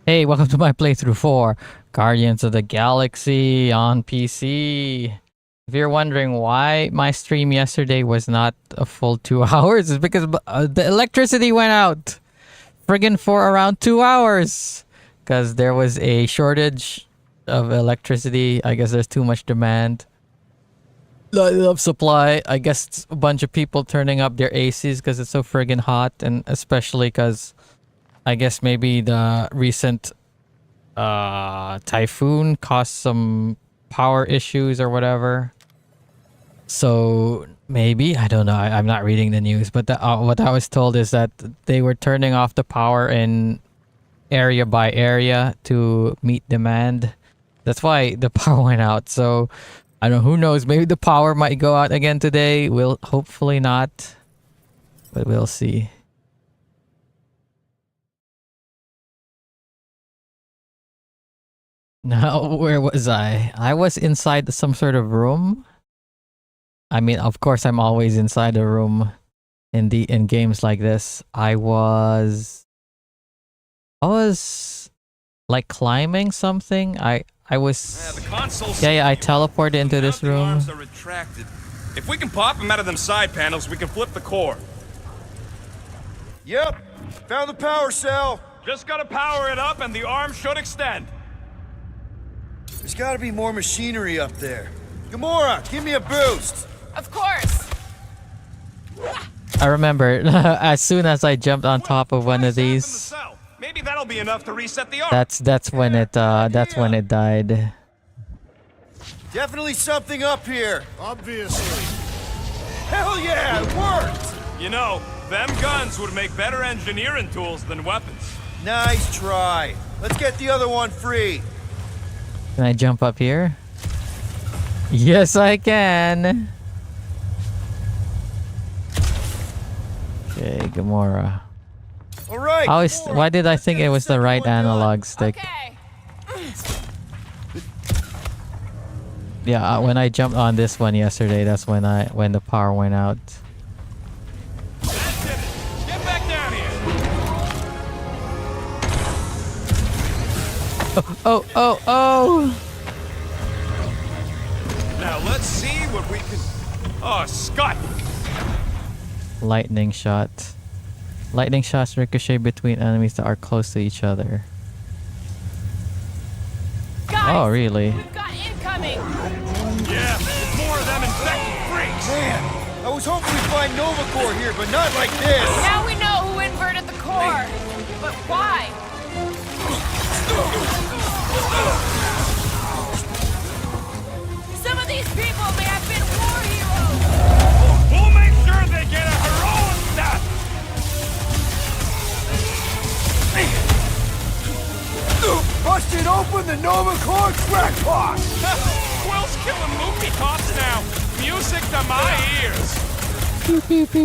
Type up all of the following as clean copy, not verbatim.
Hey, welcome to my playthrough for Guardians of the Galaxy on PC. If you're wondering why my stream yesterday was not a full 2 hours, it's because the electricity went out. Friggin' for around 2 hours. Because there was a shortage of electricity. I guess there's too much demand. Not enough supply. I guess it's a bunch of people turning up their ACs because it's so friggin' hot. And especially because I guess maybe the recent typhoon caused some power issues or whatever. So maybe, I don't know. I'm not reading the news, but what I was told is that they were turning off the power in area by area to meet demand. That's why the power went out. So I don't know. Who knows? Maybe the power might go out again today. We'll hopefully not, but we'll see. Now, where was I? I was inside some sort of room. I mean, of course, I'm always inside a room in games like this. I was like climbing something. I was yeah, I teleported into this room. If we can pop them out of them side panels, we can flip the core. Yep, found the power cell. Just gotta power it up and the arm should extend. There's gotta be more machinery up there. Gamora, give me a boost. Of course. I remember as soon as I jumped on top of one of these. Maybe that'll be enough to reset the arm. That's when it died. Definitely something up here. Obviously. Hell yeah, it worked. You know, them guns would make better engineering tools than weapons. Nice try. Let's get the other one free. Can I jump up here? Yes, I can. Okay, Gamora. All right. Why did I think it was the right analog stick? Okay. Yeah, when I jumped on this one yesterday, that's when the power went out. That's it. Get back down here. Oh! Now let's see what we can. Oh, Scott! Lightning shot. Lightning shots ricochet between enemies that are close to each other. Guys, Oh, really? we've got incoming. Yeah, it's more of them infected freaks. Man, I was hoping we'd find Nova Corps here, but not like this. Now we know who inverted the core. But why? Some of these people may have been war heroes. We'll make sure they get a heroic death. Busted open the Nova Corps crackpot. Quill's killing movie cops now. Music to my ears. Stupid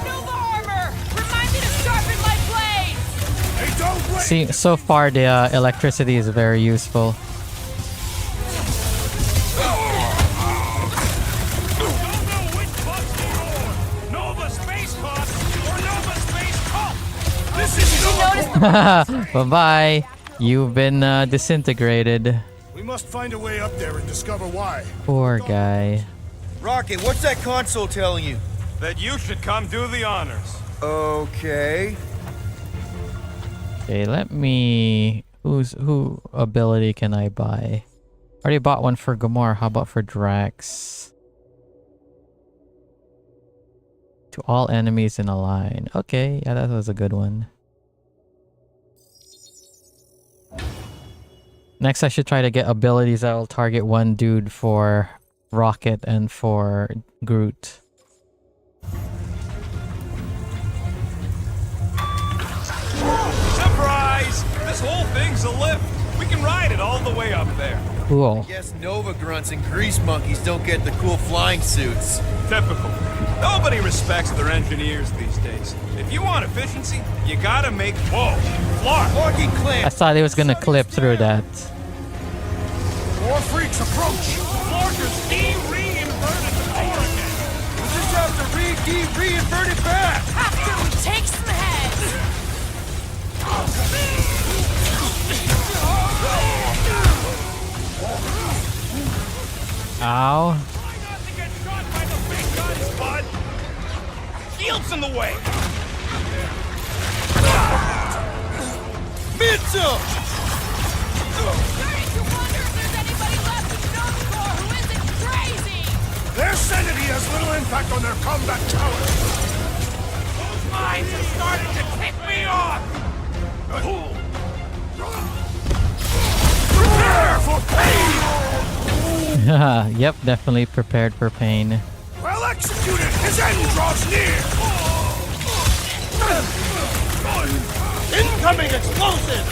Nova armor! Remind me to sharpen my blade! Hey, don't wait. See, so far the electricity is very useful. Don't know which bus more. Nova Space Bus or Nova Space Cult. This is Bye bye. You've been disintegrated. We must find a way up there and discover why. Poor guy. Rocket, what's that console telling you? that you should come do the honors. Okay. Okay, let me. Who ability can I buy? Already bought one for Gamora. How about for Drax? To all enemies in a line. Okay, yeah, that was a good one. Next, I should try to get abilities that will target one dude for Rocket and for Groot. Surprise! This whole thing's a lift. We can ride it all the way up there. Cool. Guess Nova grunts and grease monkeys don't get the cool flying suits. Typical. Nobody respects their engineers these days. If you want efficiency, you gotta make... Whoa! Clark! Walking I clamp! thought it was gonna clip through that. More freaks approach! Clarkers de-reinverted the core again! We just have to re-invert it back! Have to! Take Ow. Try not to get shot by the big guns, bud! Shield's in the way! Mitchell! Starting to wonder if there's anybody left in Stone Corps who isn't crazy! Their sanity has little impact on their combat prowess. Those mines are starting to tick me off! Prepare for pain! Yep, definitely prepared for pain. Well executed, his end draws near! Incoming explosive!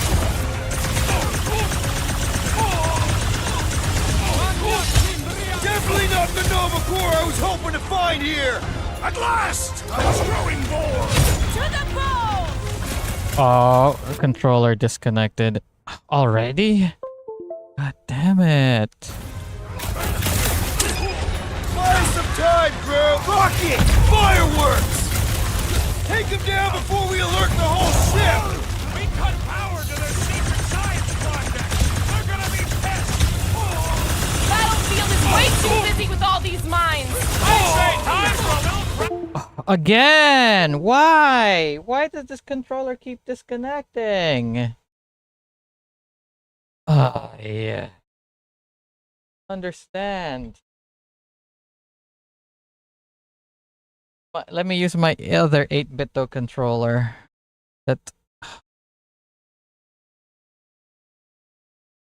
Definitely not the Nova Corps I was hoping to find here! At last! I was growing bored! To the bone! Oh, controller disconnected. Already? God damn it. Buy some time, bro! Rocket! Fireworks! Take him down before we alert the whole ship! We cut power to their secret science project! They're gonna be pissed! Battlefield is way too busy with all these mines! I say time for a little Again! Why? Why does this controller keep disconnecting? Yeah. Understand. But let me use my other 8-bit though controller. That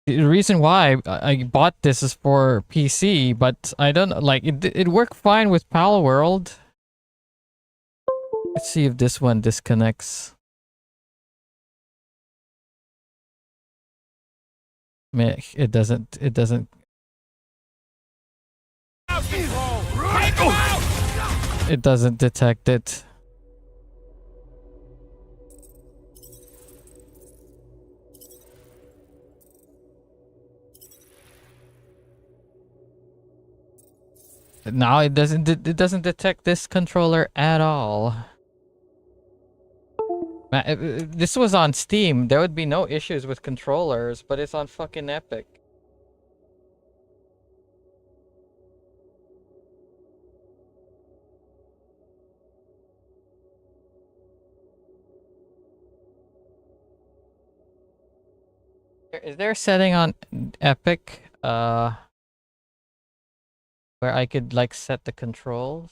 the reason why I bought this is for PC, but I don't like it. It worked fine with Pal World. Let's see if this one disconnects. It doesn't. It doesn't. control! Take them out! It doesn't detect it. Now it doesn't. It doesn't detect this controller at all. If this was on Steam, there would be no issues with controllers, but it's on fucking Epic. Is there a setting on Epic where I could like set the controls?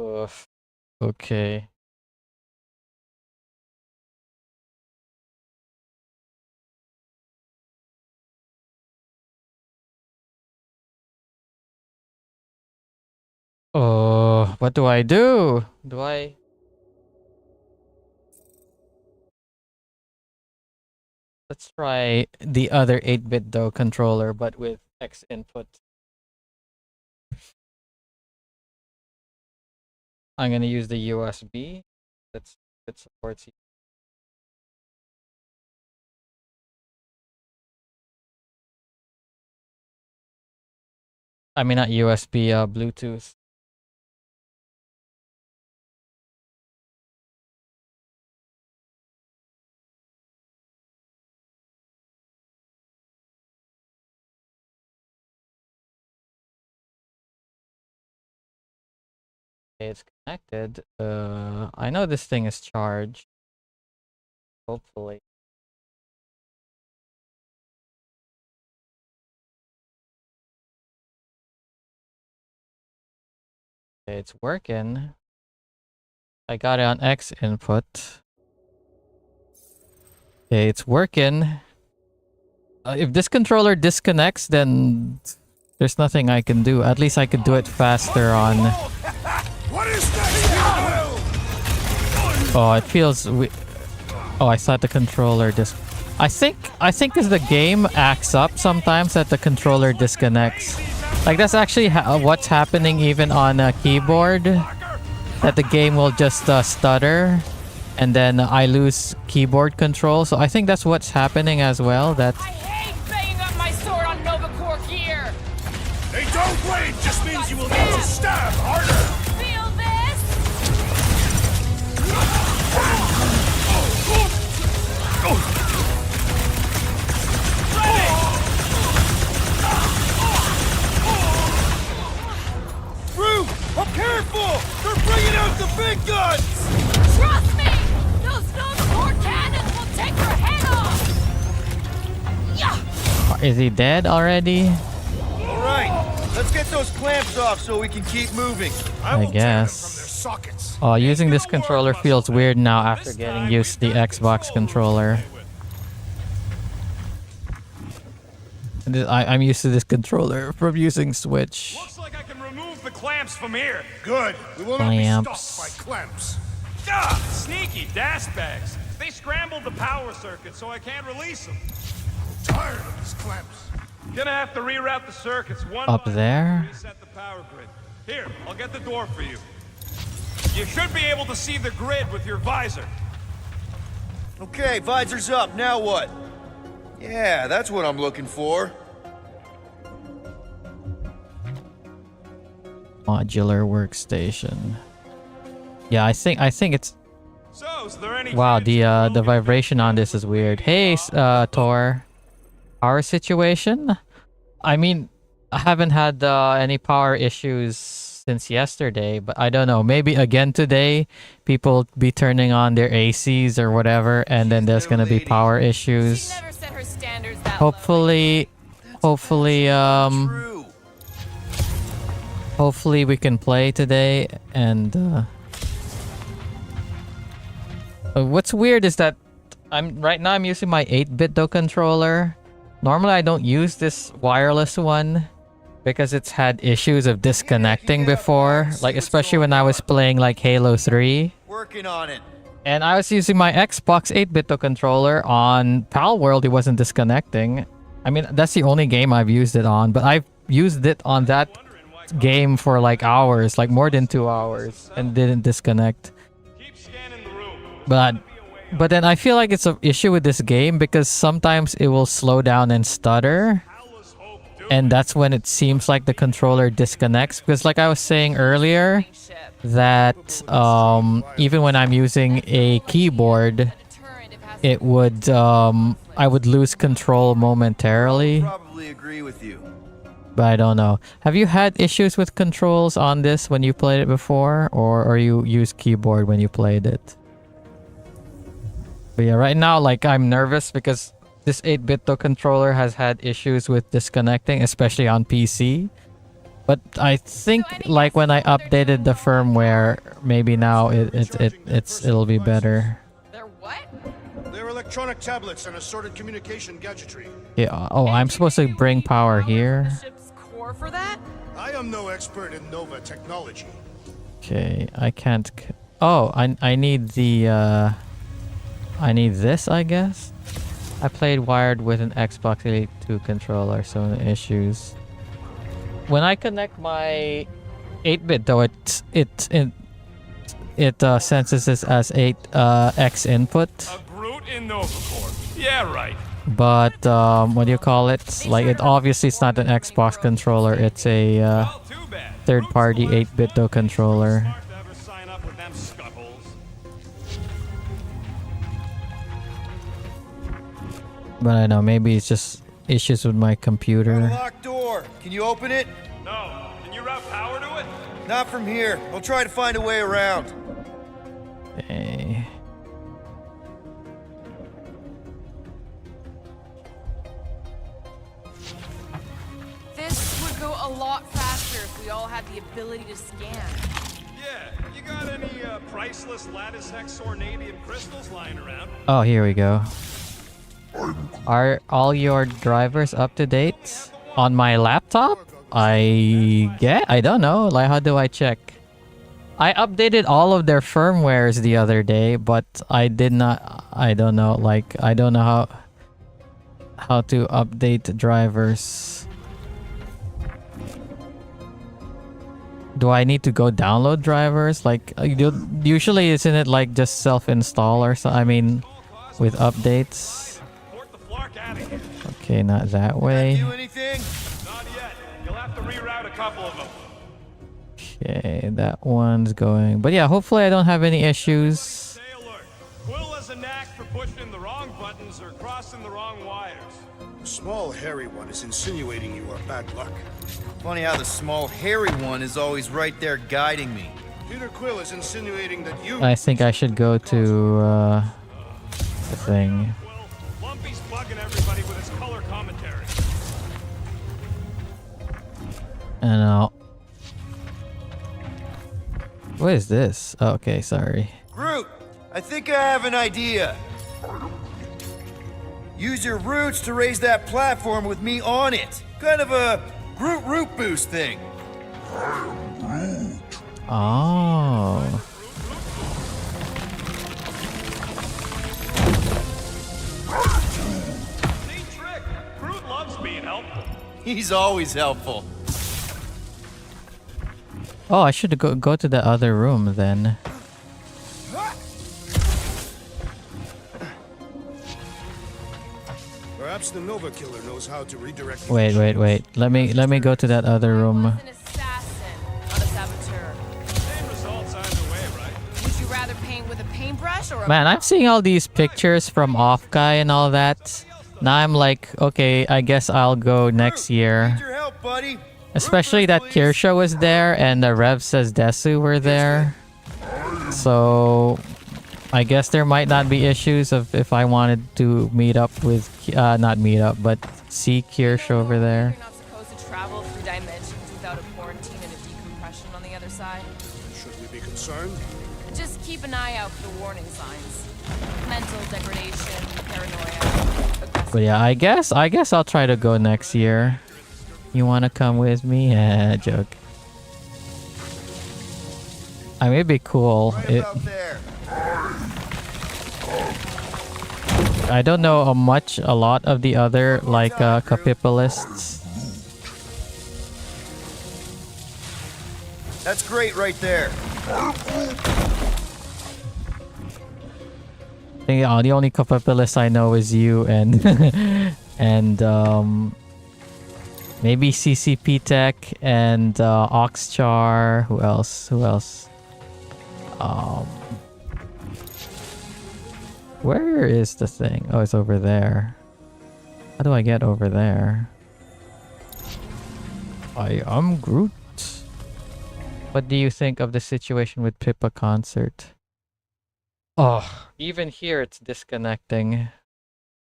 Oof. Okay. Oh, what do I do? Do I? Let's try the other 8-bit though controller, but with X input. I'm gonna use the USB. That supports. I mean, not USB, Bluetooth. Okay, it's connected. I know this thing is charged. Hopefully. Okay, it's working. I got it on X input. Okay, it's working. If this controller disconnects, then there's nothing I can do. At least I could do it faster on. What is that? Oh, it feels. Oh, I thought the controller I think as the game acts up sometimes that the controller disconnects. Like that's actually what's happening even on a keyboard. That the game will just stutter, and then I lose keyboard control. So I think that's what's happening as well. That I hate banging up my sword on Nova Corps gear. A dull blade just means you will need to stab harder. Feel this? Rue, I'm careful! They're bringing out the big guns! Trust me! Those Nova Corps cannons will take your head off! Yeah! is he dead already? All right, let's get those clamps off so we can keep moving. I will tear them guess. from their sockets. Oh, using this controller feels weird now after getting used to the Xbox controller. I'm used to this controller from using Switch. Looks like I can remove the clamps from here. Good. We will not be Clamps. stopped by clamps. Ah, sneaky dash bags. They scrambled the power circuit, so I can't release them. Tired of these clamps. Gonna have to reroute the circuits one Up by there? one to reset the power grid. Here, I'll get the door for you. You should be able to see the grid with your visor. Okay, visor's up, now what? Yeah, that's what I'm looking for. Modular workstation. Yeah, I think it's So, is there any wow. chance The you can the look at vibration on this is weird. Hey, Tor, power situation. I mean, I haven't had any power issues since yesterday, but I don't know. Maybe again today, people be turning on their ACs or whatever, and then there's gonna be power She issues. never set her standards that Hopefully, True. hopefully we can play today. And what's weird is that I'm using my 8-bit controller. Normally I don't use this wireless one because it's had issues of disconnecting before, like especially when I was playing like Halo 3. Working on it. And I was using my Xbox 8-bit controller on Pal World. It wasn't disconnecting. I mean, that's the only game I've used it on, but I've used it on that game for like hours, like more than 2 hours, and didn't disconnect. Keep scanning the room. But then I feel like it's an issue with this game because sometimes it will slow down and stutter. Alice Hope, do And that's when it seems like the controller disconnects. Because like I was saying earlier, ship. that even when I'm using a keyboard, Deterrent if it has it would I would lose control momentarily. Probably agree with you. But I don't know. Have you had issues with controls on this when you played it before, or you use keyboard when you played it? But yeah, right now, like I'm nervous because this 8-bit controller has had issues with disconnecting, especially on PC. But I think like when I updated the firmware, maybe now it'll be better. They're what? They're electronic tablets and assorted communication gadgetry. Yeah. Oh, I'm supposed to bring power here. The ship's core for that? I am no expert in Nova technology. Okay, I can't. Oh, I need the. I need this, I guess. I played wired with an Xbox Elite 2 controller, so no issues. When I connect my 8-bit though, it senses this as 8x input. A brute in Nova Corps. Yeah, right. But what do you call it? Like it obviously it's not an Xbox controller. It's a Well, too bad. third-party 8-bit controller. Smart to ever sign up with them scuttles. But I don't know, maybe it's just issues with my Got a computer. locked door. Can you open it? No. Can you route power to it? Not from here. I'll try to find a way around. Okay. This would go a lot faster if we all had the ability to scan. Yeah. You got any priceless lattice hex ornadium crystals lying around? Oh, here we go. Are all your drivers up to date on my laptop? I don't know. Like, how do I check? I updated all of their firmwares the other day, but I did not. I don't know. Like, I don't know how to update drivers. do I need to go download drivers? Like, usually isn't it like just self-install or so? I mean, with updates. Port the Flark out of here. Okay, not that way. Do anything? Not yet. You'll have to reroute a couple of them. Okay, that one's going. But yeah, hopefully I don't have any issues. Stay alert. Quill has a knack for pushing the wrong buttons or crossing the wrong wires. The small, hairy one is insinuating you are bad luck. Funny how the small, hairy one is always right there guiding me. Peter Quill is insinuating that you... I think I should go to the thing. Quill, Lumpy's bugging everybody with his color commentary. And what is this? Oh, okay, sorry. Groot, I think I have an idea. Use your roots to raise that platform with me on it. Kind of a Groot root boost thing. Oh. Neat trick. Groot loves being helpful. He's always helpful. Oh, I should go to the other room then. Perhaps the Nova Killer knows how to redirect... Wait. Let me go to that other room. An assassin, not a saboteur. Same results either way, right? Would you rather paint with a paintbrush or a Man, I'm seeing all these pictures from Off Guy and all that. Now I'm like, okay, I guess I'll go next year. Need your help, buddy. Especially that Kirsha was there and the Rev says Desu were there. So I guess there might not be issues of if I wanted to meet up with, not meet up, but see Kirsha over there. You're not supposed to travel through dimensions without a quarantine and a decompression on the other side. Should we be concerned? Just keep an eye out for the warning signs. Mental degradation, paranoia, aggressive. But yeah, I guess I'll try to go next year. You wanna come with me? Yeah, joke. I may be cool. Right about there. I don't know a lot of the other like capitalists. That's great right there. I think the only capitalist I know is you and and maybe CCP Tech and Oxchar. Who else? Where is the thing? Oh, it's over there. How do I get over there? I am Groot. What do you think of the situation with Pippa concert? Oh, even here it's disconnecting.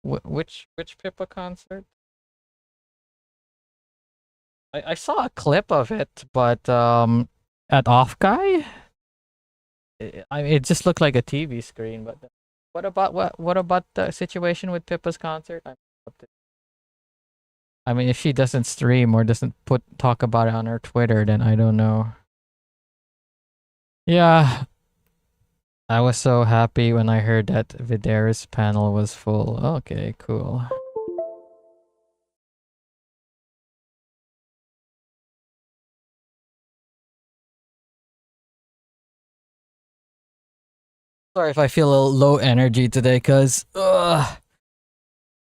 Which Pippa concert? I saw a clip of it, but at Off Guy, it just looked like a TV screen. But what about the situation with Pippa's concert? I mean, if she doesn't stream or doesn't talk about it on her Twitter, then I don't know. Yeah, I was so happy when I heard that Videra's panel was full. Okay, cool. Sorry if I feel a little low energy today, cause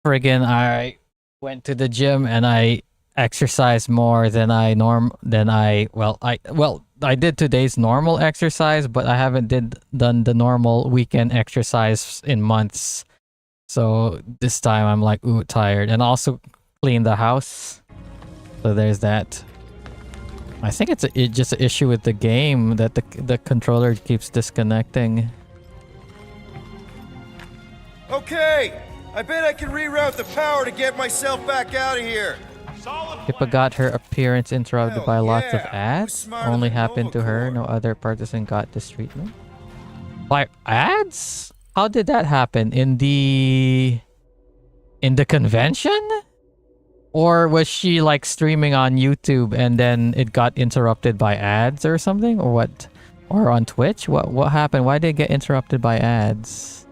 friggin' I went to the gym and I exercised more than I did today's normal exercise, but I haven't done the normal weekend exercise in months. So this time I'm like tired, and also clean the house. So there's that. I think it's just an issue with the game that the controller keeps disconnecting. Okay, I bet I can reroute the power to get myself back out of here. Solid Pippa plan. got her appearance interrupted by lots of yeah. Who's ads. smarter Only than happened to her. No other partisan got this treatment. By ads? How did that happen? In the convention? Or was she like streaming on YouTube and then it got interrupted by ads or something? Or what? Or on Twitch? What happened? Why did it get interrupted by ads?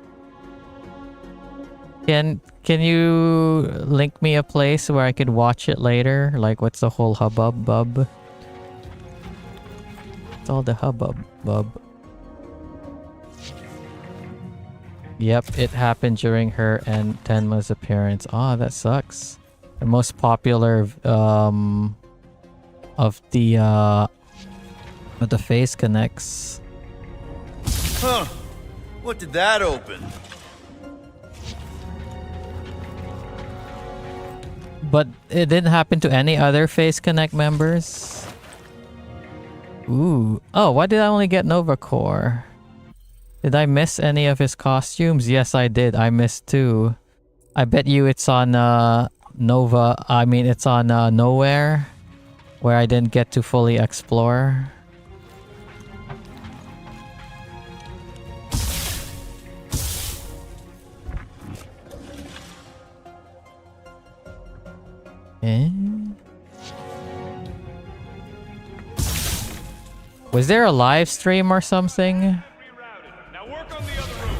Can you link me a place where I could watch it later? Like, what's the whole hubbub? It's all the hubbub, bub. Yep, it happened during her and Tenma's appearance. Oh, that sucks. The most popular of the face connects. Huh. What did that open? But it didn't happen to any other Face Connect members. Ooh. Oh, why did I only get Nova Core? Did I miss any of his costumes? Yes, I did. I missed two. I bet you it's on Nova. I mean, it's on Nowhere, where I didn't get to fully explore. Eh? Was there a live stream or something? Now work on the other room.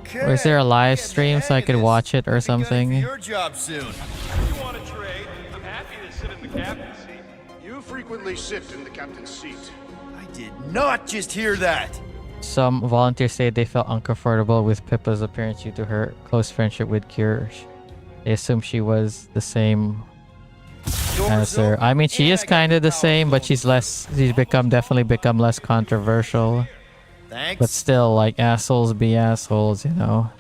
Okay. Was there a live Getting the stream so I hang of could this. watch it or Be gunning for something? your job soon. You want to trade? I'm happy to sit in the captain's seat. You frequently sit in the captain's seat. I did not just hear that. Some volunteers say they felt uncomfortable with Pippa's appearance due to her close friendship with Kirsch. They assume she was the same as her. I mean, she is kind of the same, but she's definitely become less controversial. Thanks. But still, like, assholes be assholes, you know.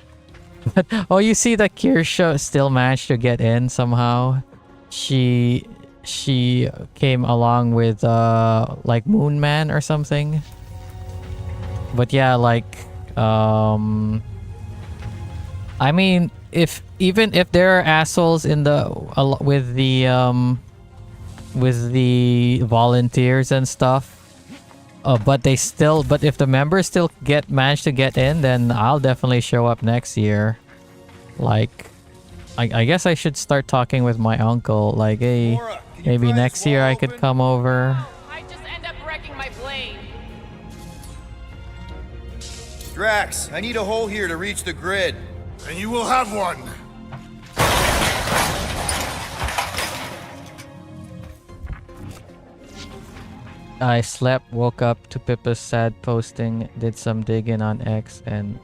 Oh, you see that Kirsch still managed to get in somehow. She came along with like Moon Man or something. But yeah, like I mean, even if there are assholes in the with the volunteers and stuff, but if the members still manage to get in, then I'll definitely show up next year. Like, I guess I should start talking with my uncle. Like, hey, Laura, can you maybe pry next this year wall I could open? come over. I just end up wrecking my blade. Drax, I need a hole here to reach the grid. And you will have one. I slept, woke up to Pippa's sad posting, did some digging on X, and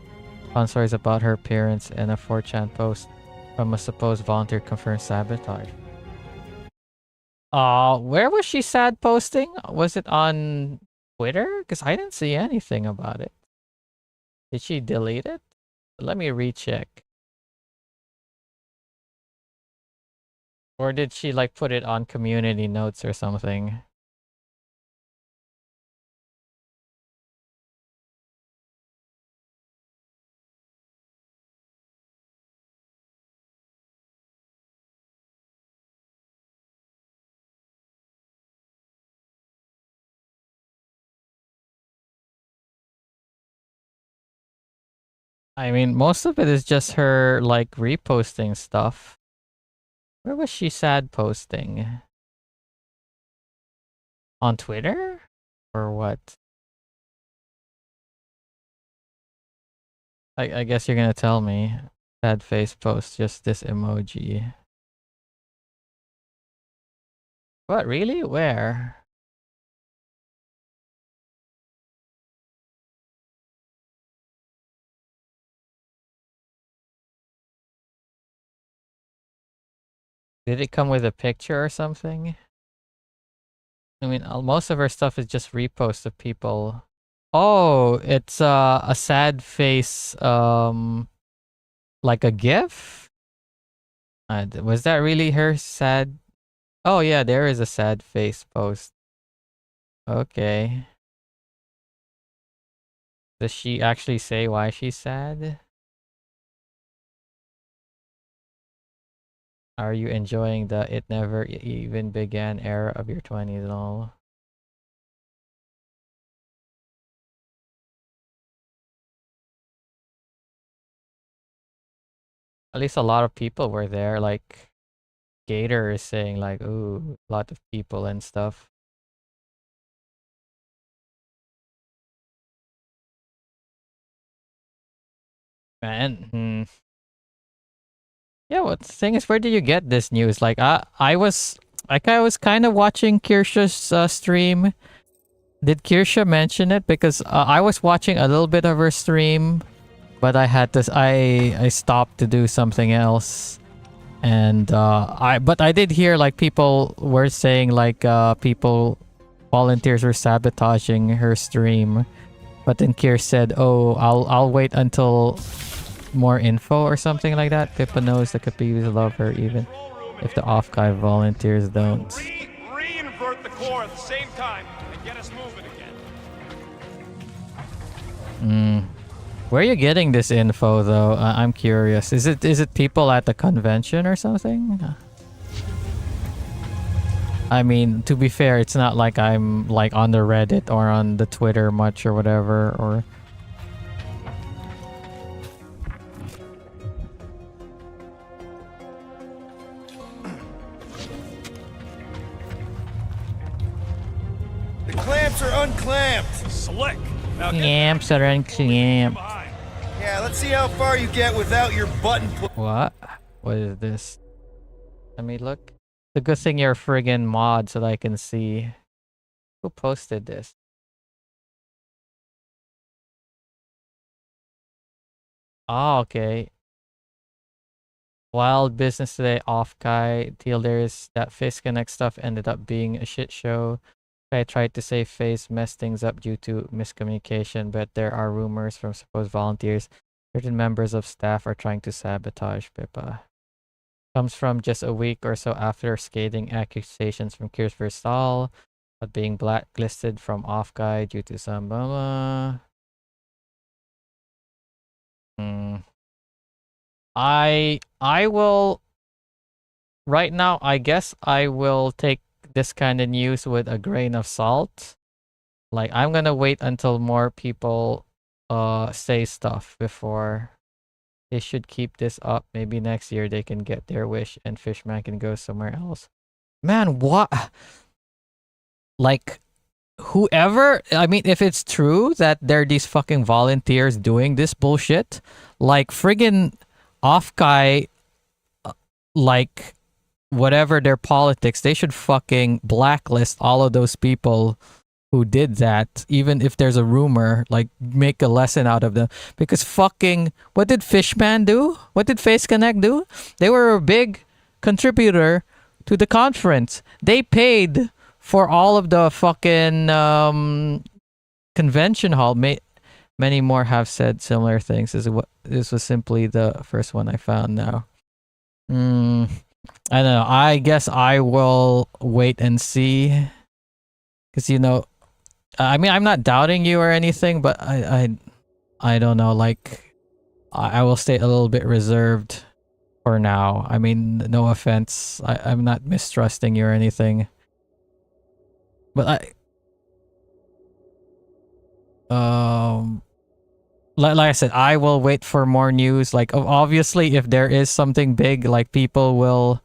found stories about her appearance and a 4chan post from a supposed volunteer confirmed sabotage. Where was she sad posting? Was it on Twitter? Because I didn't see anything about it. Did she delete it? Let me recheck. Or did she like put it on community notes or something? I mean, most of it is just her like reposting stuff. Where was she sad posting? On Twitter? Or what? I guess you're gonna tell me. Sad face post, just this emoji. What, really? Where? Did it come with a picture or something? I mean, most of her stuff is just reposts of people. Oh, it's a sad face, like a GIF? Was that really her sad? Oh yeah, there is a sad face post. Okay. Does she actually say why she's sad? Are you enjoying the it never even began era of your 20s and all? At least a lot of people were there. Like, Gator is saying like, ooh, a lot of people and stuff. Man, yeah, what the thing is, where did you get this news? Like, I was kind of watching Kirsch's stream. Did Kirsha mention it? Because I was watching a little bit of her stream, but I stopped to do something else. And I did hear like people were saying like volunteers were sabotaging her stream. But then Kier said, "Oh, I'll wait until more info or something like that." Pippa knows the Capis love her even if the off-guy volunteers don't. Reinvert the core at the same time and get us moving again. Where are you getting this info though? I'm curious. Is it people at the convention or something? I mean, to be fair, it's not like I'm like on the Reddit or on the Twitter much or whatever, or The clamps are unclamped. Slick. Now get Clamps are unclamped. behind. Yeah, let's see how far you get without your button push. What? What is this? Let me look. It's a good thing you're a friggin' mod so that I can see. Who posted this? Oh, okay. Wild business today, off guy. Deal there's that Face Connect stuff ended up being a shit show. I tried to save face, messed things up due to miscommunication, but there are rumors from supposed volunteers. Certain members of staff are trying to sabotage Pippa. Comes from just a week or so after scathing accusations from Kiers Versal of being blacklisted from off guy due to some blah blah. I will right now, I guess I will take this kind of news with a grain of salt. Like I'm gonna wait until more people say stuff before they should keep this up. Maybe next year they can get their wish and Fishman can go somewhere else. Man, what? Like whoever, I mean, if it's true that there are these fucking volunteers doing this bullshit, like friggin' off guy, like whatever their politics, they should fucking blacklist all of those people who did that, even if there's a rumor, like make a lesson out of them. Because fucking, what did Fishman do? What did Face Connect do? They were a big contributor to the conference. They paid for all of the fucking convention hall. Many more have said similar things. This was simply the first one I found now. I don't know. I guess I will wait and see. Because, you know, I mean, I'm not doubting you or anything, but I don't know. Like, I will stay a little bit reserved for now. I mean, no offense. I'm not mistrusting you or anything. But like I said, I will wait for more news. Like obviously, if there is something big, like people will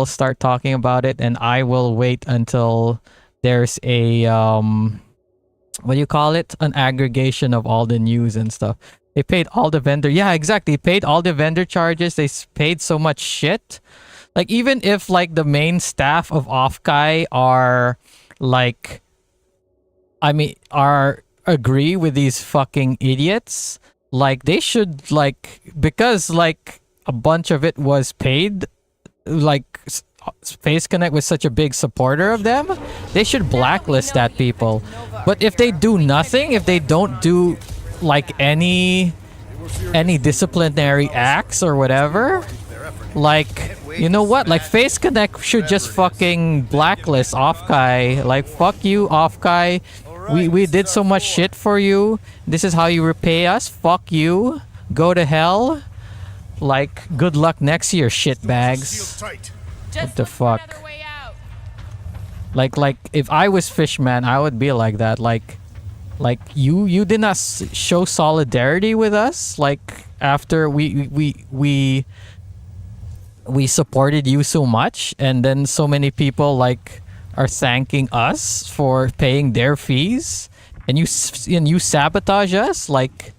start talking about it, and I will wait until there's a what do you call it? An aggregation of all the news and stuff. They paid all the vendor. Yeah, exactly. Paid all the vendor charges. They paid so much shit. Like even if like the main staff of Offkai are like, I mean, agree with these fucking idiots, like they should, like, because like a bunch of it was paid, like Face Connect was such a big supporter of them, they should blacklist that people. But if they do nothing, if they don't do like any disciplinary acts or whatever, like, you know what? Like Face Connect should just fucking blacklist Offkai. Like fuck you, Offkai. We did so much shit for you. This is how you repay us. Fuck you. Go to hell. Like good luck next year, shitbags. What the fuck? Like if I was Fishman, I would be like that. Like you did not show solidarity with us. Like after we supported you so much, and then so many people like are thanking us for paying their fees, and you sabotage us, like,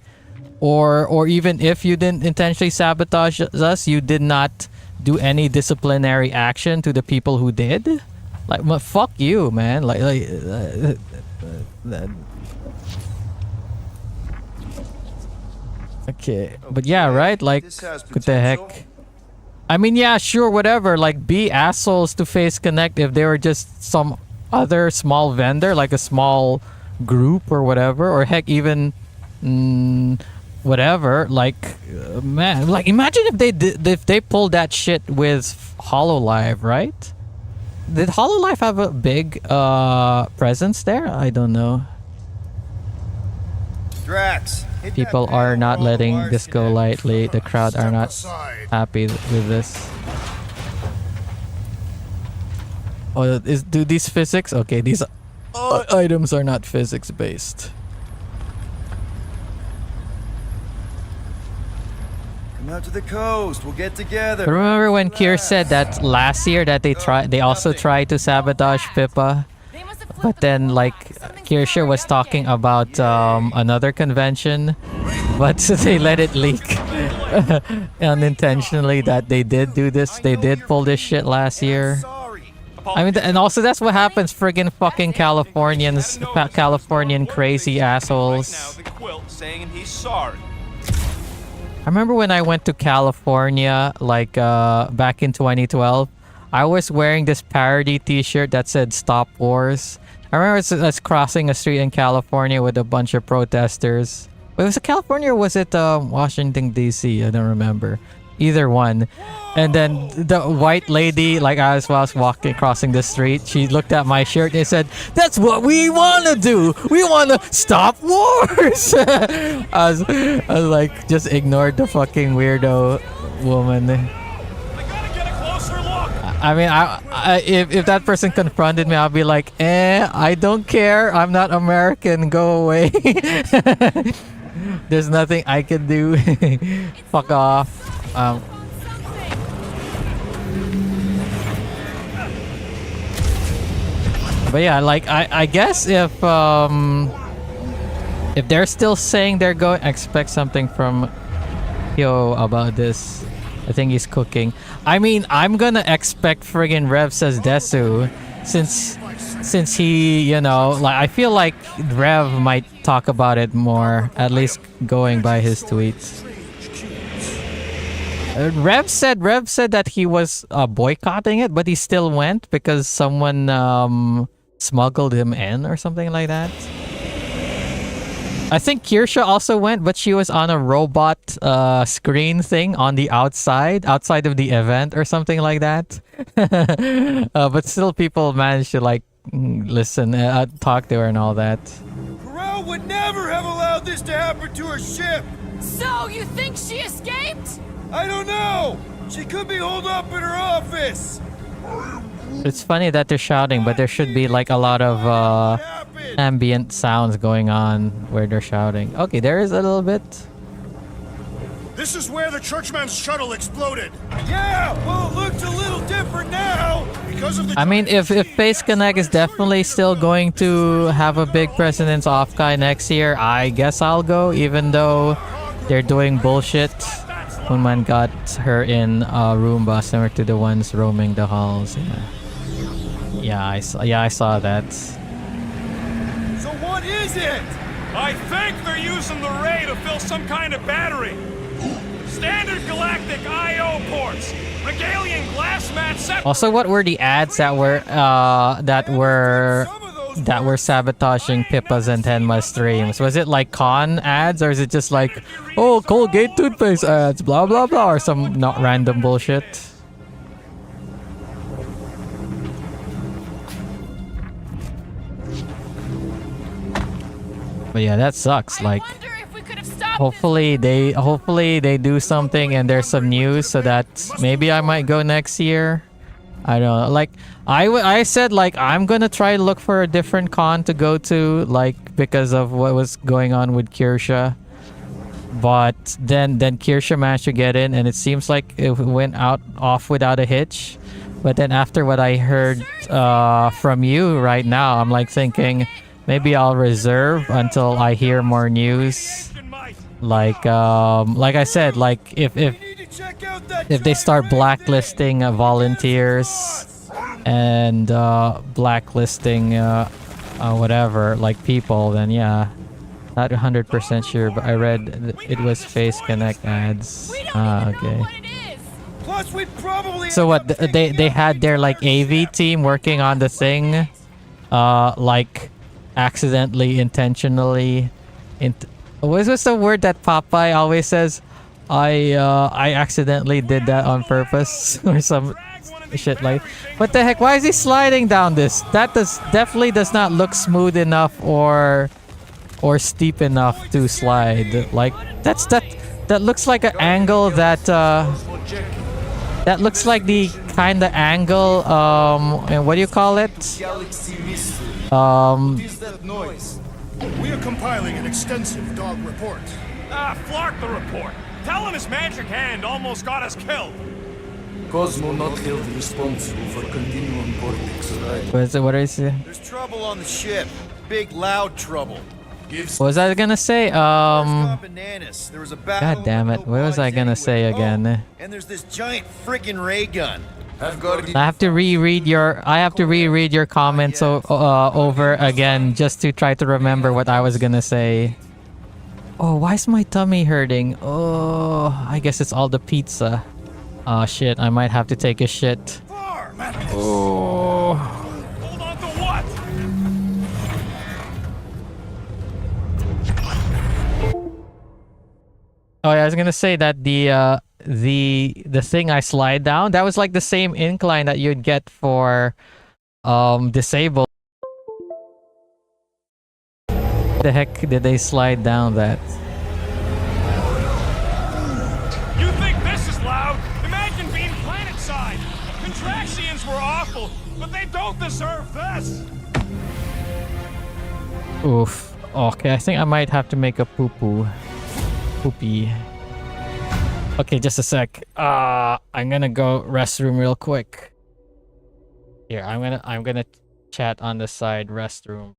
or even if you didn't intentionally sabotage us, you did not do any disciplinary action to the people who did. Like, fuck you, man. Okay, but yeah, right? Like, This has what the heck? potential. I mean, yeah, sure, whatever. Like, be assholes to Face Connect if they were just some other small vendor, like a small group or whatever, or heck, even whatever. Like, man, like imagine if they pulled that shit with HoloLive, right? Did HoloLive have a big presence there? I don't know. Drax, hit that People panel are where not all the letting wires this go connect. lightly. The crowd are Step not aside. happy with this. Oh, do these physics? Okay, these items are not physics based. Come out to the coast. We'll get together. Remember when Kier said that last year that they also tried to sabotage Pippa? They must have flipped But the then, floor like, back. Something's Kirscher going was on talking again. about another convention, but they let it leak unintentionally that they did do this. They did pull this shit last year. Sorry. I mean, and also that's what happens, friggin' fucking Californians, Californian crazy assholes. Right now, the quilt saying he's sorry. I remember when I went to California, like back in 2012, I was wearing this parody T-shirt that said "Stop Wars." I remember us crossing a street in California with a bunch of protesters. Wait, was it California or was it Washington D.C.? I don't remember. Either one. And then the white lady, like while I was walking, crossing the street, she looked at my shirt and said, "That's what we want to do. We want to stop wars." I was like, just ignored the fucking weirdo woman. I gotta get a closer look. I mean, if that person confronted me, I'll be like, I don't care. I'm not American. Go away. There's nothing I can do. Fuck off. But yeah, like I guess if they're still saying they're going, expect something from Yo about this. I think he's cooking. I mean, I'm gonna expect friggin' Rev says Desu, since he, you know, like I feel like Rev might talk about it more, at least going by his tweets. Rev said that he was boycotting it, but he still went because someone smuggled him in or something like that. I think Kirsha also went, but she was on a robot screen thing on the outside of the event or something like that. But still, people managed to like listen, talk to her and all that. Corral would never have allowed this to happen to her ship. So, you think she escaped? I don't know. She could be holed up in her office. It's funny that they're shouting, but there should be like a lot of What happened? ambient sounds going on where they're shouting. Okay, there is a little bit. This is where the churchman's shuttle exploded. Yeah, well, it looks a little different now. Because of the I mean, if Face Connect is definitely still going to have a big President's Off guy next year, I guess I'll go, even though they're doing bullshit. Hunman got her in Roomba, similar to the ones roaming the halls. Yeah, I saw that. So what is it? I think they're using the ray to fill some kind of battery. Standard galactic I/O ports. Regalian glass mat set. Also, what were the ads that were sabotaging Pippa's and Tenma's streams? Was it like con ads, or is it just like, oh, Colgate toothpaste ads, blah blah blah, or some not random bullshit? But yeah, that sucks. Like, I wonder if we could have stopped hopefully they do something and there's some news so that maybe I might go next year. I don't know. Like I said, like I'm gonna try to look for a different con to go to, like because of what was going on with Kirsha. But then Kirsha managed to get in, and it seems like it went off without a hitch. But then after what I heard from you right now, I'm like thinking maybe I'll reserve until I hear more news. Like I said, like if We need to check out that they start blacklisting volunteers, and blacklisting whatever, like people, then yeah. Not 100% sure, but I read it was Face Connect ads. We don't Ah, even know okay. what it is. Plus, we probably So end what? up taking They out had the their like entire AV ship. team working on the thing, like accidentally, intentionally. What was the word that Popeye always says? I accidentally did that on purpose or some shit like. What the heck? Why is he sliding down this? That definitely does not look smooth enough or steep enough to slide. Like that looks like an angle that looks like the kind of angle and what do you call it? Galaxy missile. Um What is that noise? We are compiling an extensive dog report. Ah, flark the report. Tell him his magic hand almost got us killed. Cosmo not held responsible for continuum vortex arrival. what is it? There's trouble on the ship. Big, loud trouble. Gives What was I gonna say? Bananas. There was a battle. God damn it. with no What was I bodies gonna say anywhere. again? Oh, and there's this giant freaking ray gun. I've got to. I have to reread your comments over again just to try to remember what I was gonna say. Oh, why is my tummy hurting? Oh, I guess it's all the pizza. Oh shit, I might have to take a shit. Oh. Hold on to what? Oh yeah, I was gonna say that the thing I slide down, that was like the same incline that you'd get for disabled. The heck did they slide down that? You think this is loud? Imagine being planet-side. Contraxians were awful, but they don't deserve this. Oof. Okay, I think I might have to make a poo-poo. Poopy. Okay, just a sec. I'm gonna go restroom real quick. Here, I'm gonna chat on the side restroom.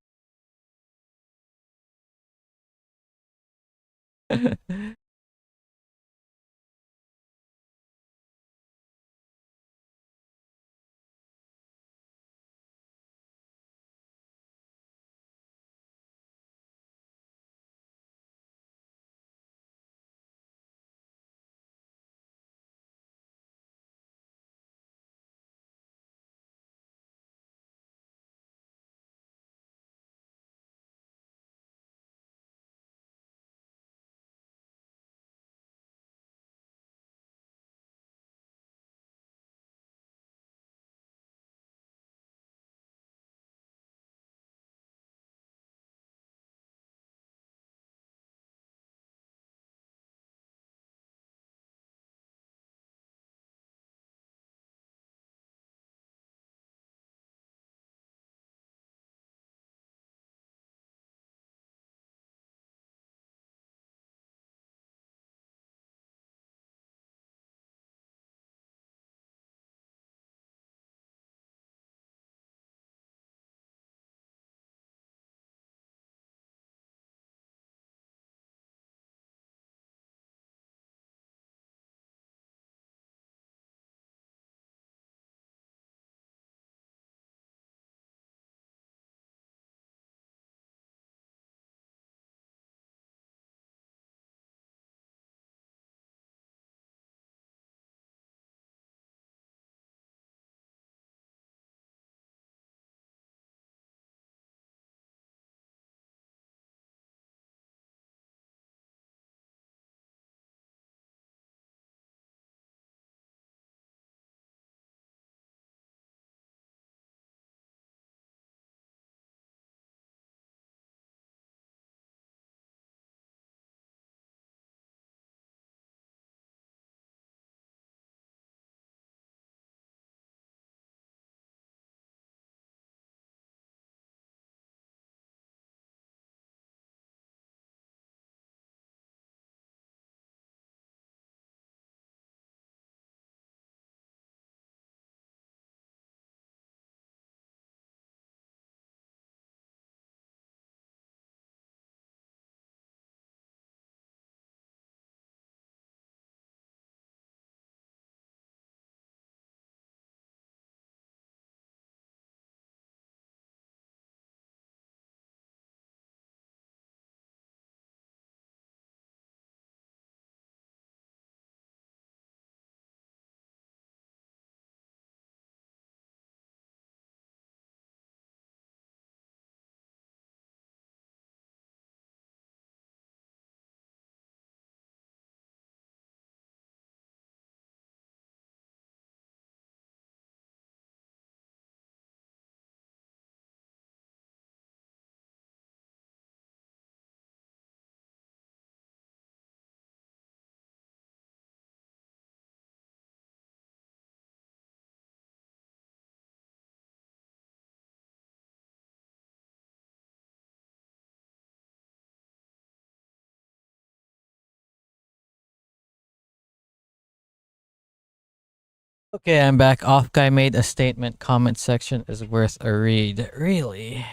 Okay, I'm back. Off guy made a statement. Comment section is worth a read. Really?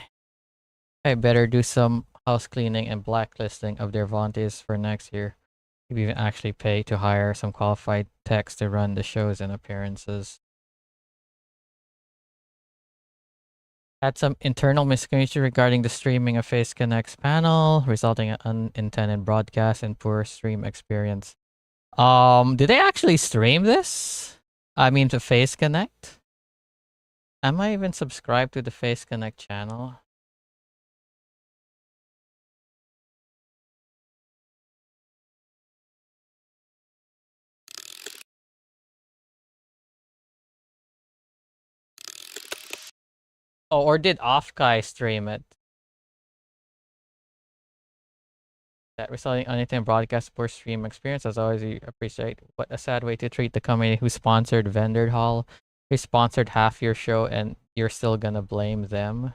I better do some house cleaning and blacklisting of their volunteers for next year. Maybe even actually pay to hire some qualified techs to run the shows and appearances. Had some internal miscommunication regarding the streaming of Face Connect's panel, resulting in unintended broadcast and poor stream experience. Did they actually stream this? I mean, to Face Connect? Am I even subscribed to the Face Connect channel? Oh, or did Offkai stream it? That resulting unintended broadcast poor stream experience. As always, we appreciate. What a sad way to treat the company who sponsored Vendor Hall. Who sponsored half your show and you're still gonna blame them.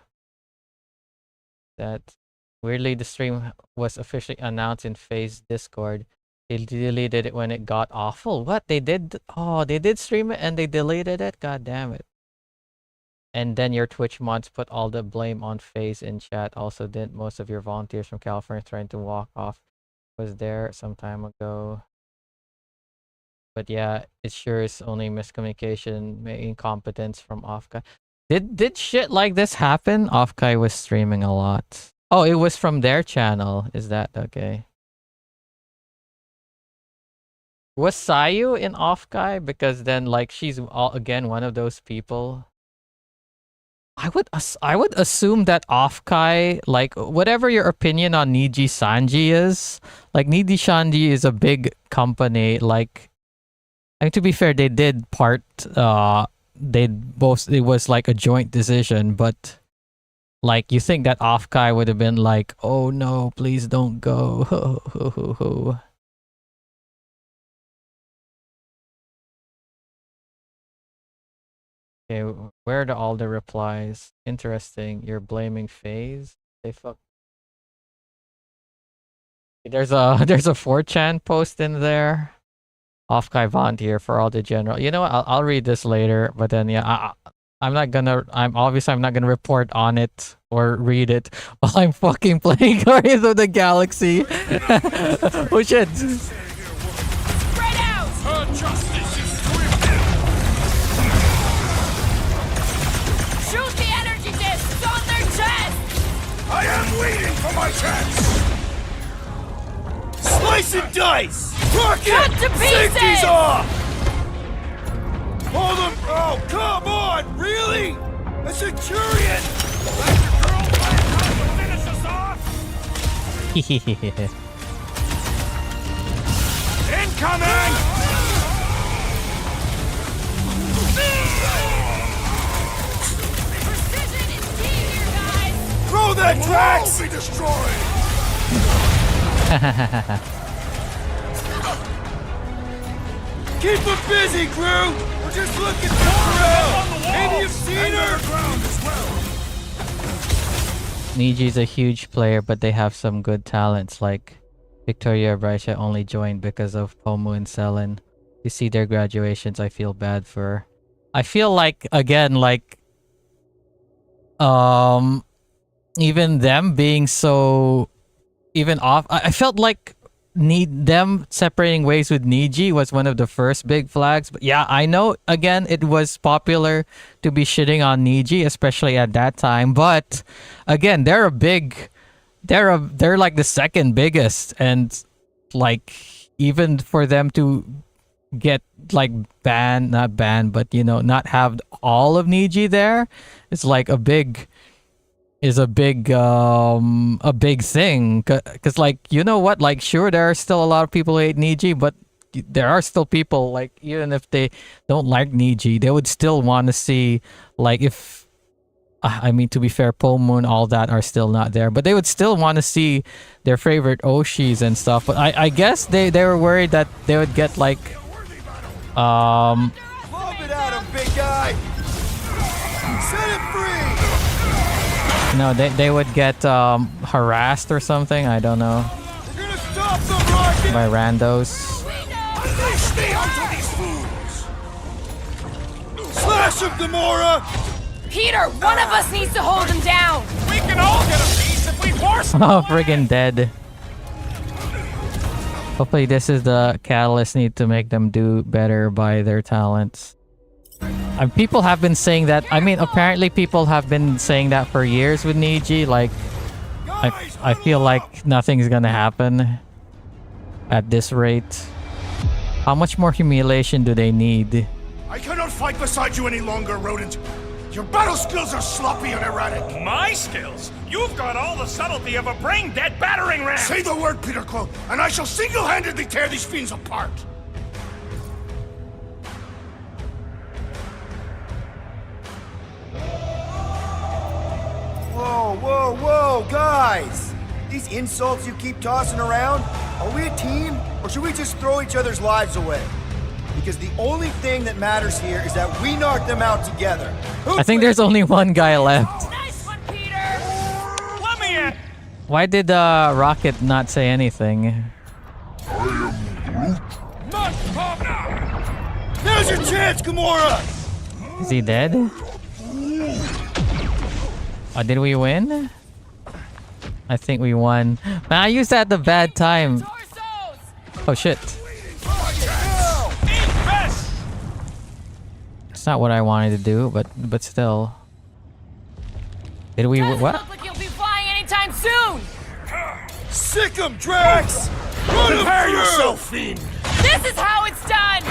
That weirdly the stream was officially announced in Phase Discord. They deleted it when it got awful. What they did? Oh, they did stream it and they deleted it. God damn it! And then your Twitch mods put all the blame on Phase in chat. Also, didn't most of your volunteers from California trying to walk off was there some time ago? But yeah, it sure is only miscommunication, incompetence from Offkai. Did shit like this happen? Offkai was streaming a lot. Oh, it was from their channel. Is that okay? Was Sayu in Offkai? Because then, like, she's again one of those people. I would assume that Offkai, like, whatever your opinion on Niji Sanji is, like, Niji Sanji is a big company. Like, I mean, to be fair, they did part. They both. It was like a joint decision, but like, you think that Offkai would have been like, "Oh no, please don't go." Ho, ho, ho, ho. Okay, where are all the replies? Interesting. You're blaming FaZe? They fuck. There's a there's a 4chan post in there. Offkai volunteer for all the general. You know what? I'll read this later. But then yeah, I'm not gonna. I'm not gonna report on it or read it while I'm fucking playing Guardians of the Galaxy. Oh shit! Spread out! Her justice is swift. Shoot the energy discs on their chest! I am waiting for my chance! Slice and dice! Rocket! Cut to pieces! Safety's off! Hold him! Oh, come on! Really? A Centurion! Let your girlfriend come to finish us off. Incoming! Precision is key here, guys! Throw that All tracks! be destroyed! Keep them busy, crew! We're just looking for Corel! Maybe you've seen her! Ground as well! Niji's a huge player, but they have some good talents like Victoria Braisha only joined because of Pomu and Selen. You see their graduations, I feel bad for her. I feel like, again, like, even them being so, even off, I felt like them separating ways with Niji was one of the first big flags. But yeah, I know, again, it was popular to be shitting on Niji, especially at that time. But again, they're like the second biggest, and like, even for them to get like not banned, but you know, not have all of Niji there, it's like a big thing, because like, you know what, like, sure, there are still a lot of people who hate Niji, but there are still people, like, even if they don't like Niji, they would still want to see, like, if I mean, to be fair, Pomu and all that are still not there, but they would still want to see their favorite Oshis and stuff. But I guess they were worried that they would get like Lob it at him, big guy! Set it free! no, they would get harassed or something, I don't know, We're gonna stop them, Rocket! by randos. Unleash the onto these fools! Smash him, Gamora! Peter, one of us needs to hold him down. We can all get a piece if we force him. Oh, friggin' dead. Hopefully this is the catalyst need to make them do better by their talents. People have been saying that. I mean, apparently people have been saying that for years with Niji. Like, I feel like nothing's gonna happen at this rate. How much more humiliation do they need? I cannot fight beside you any longer, rodent. Your battle skills are sloppy and erratic. My skills? You've got all the subtlety of a brain-dead battering ram. Say the word, Peter Quill, and I shall single-handedly tear these fiends apart. Whoa, whoa, whoa, guys! These insults you keep tossing around, are we a team, or should we just throw each other's lives away? Because the only thing that matters here is that we knock them out together. I think there's only one guy left. Nice one, Peter. Let me in. Why did Rocket not say anything? Not pop now. Now's your chance, Gamora! Is he dead? Did we win? I think we won. Man, I used that at the bad time. Torsos. Oh shit. Invest. It's not what I wanted to do, but still. Did we Doesn't what? look like you'll be flying anytime soon. Sick 'em, Drax! Run 'em Prepare through! yourself, fiend! This is how it's done.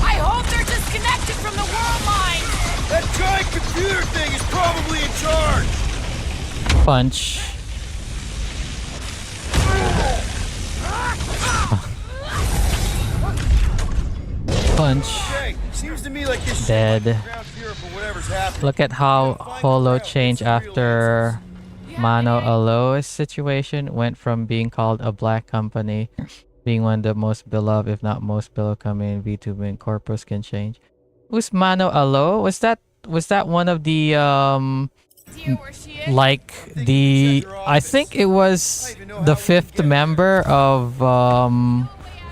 I hope they're disconnected from the world line. That giant computer thing is probably in charge! Punch. Punch. Hey, seems to me like this Dead. ground zero for whatever's happening. Look at how Holo changed after Mano Aloes situation. Went from being called a black company, being one of the most beloved, if not most beloved company in VTuber, and Corpus can change. Who's Mano Alo? Was that one of the Do you know where she is? like the I think it was the fifth member of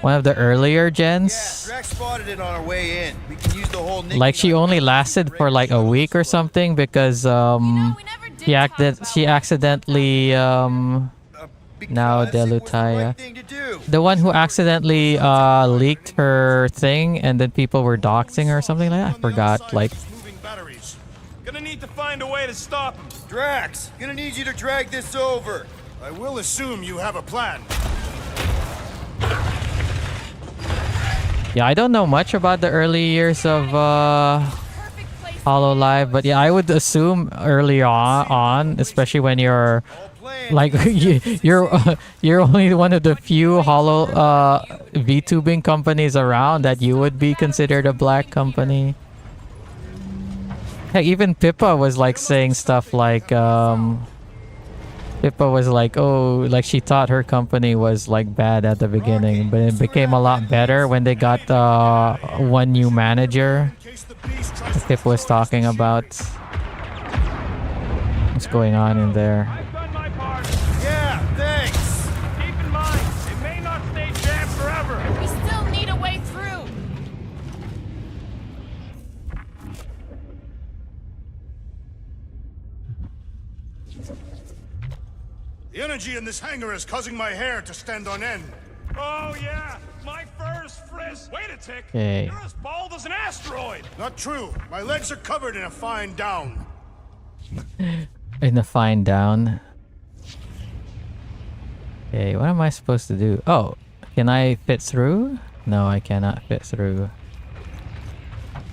one of the earlier Yeah, gens. Drax spotted it on our way in. We can use the whole Like she only lasted for like a week or something because No, we never did she accidentally now Delutaya. The one who accidentally leaked her thing and then people were doxing her or something like that. I forgot. Like Moving batteries. Gonna need to find a way to stop him. Drax, gonna need you to drag this over. I will assume you have a plan. yeah, I don't know much about the early years of perfect place. HoloLive, but yeah, I would assume early on, especially when you're All planned. like you're only one of the few Holo VTubing companies around that you would be considered a black company. Heck, even Pippa was like saying stuff like Pippa was like, oh, like she thought her company was like bad at the beginning, but it became a lot better when they got one new manager. In case the beast tries to Pippa was talking about what's going on in there. I've done my part. Yeah, thanks. Keep in mind, it may not stay jammed forever. We still need a way through. The energy in this hangar is causing my hair to stand on end. Oh yeah, my fur's frizz. Wait a tick. Okay. You're as bald as an asteroid. Not true. My legs are covered in a fine down. In the fine down. Okay, what am I supposed to do? Oh, can I fit through? No, I cannot fit through.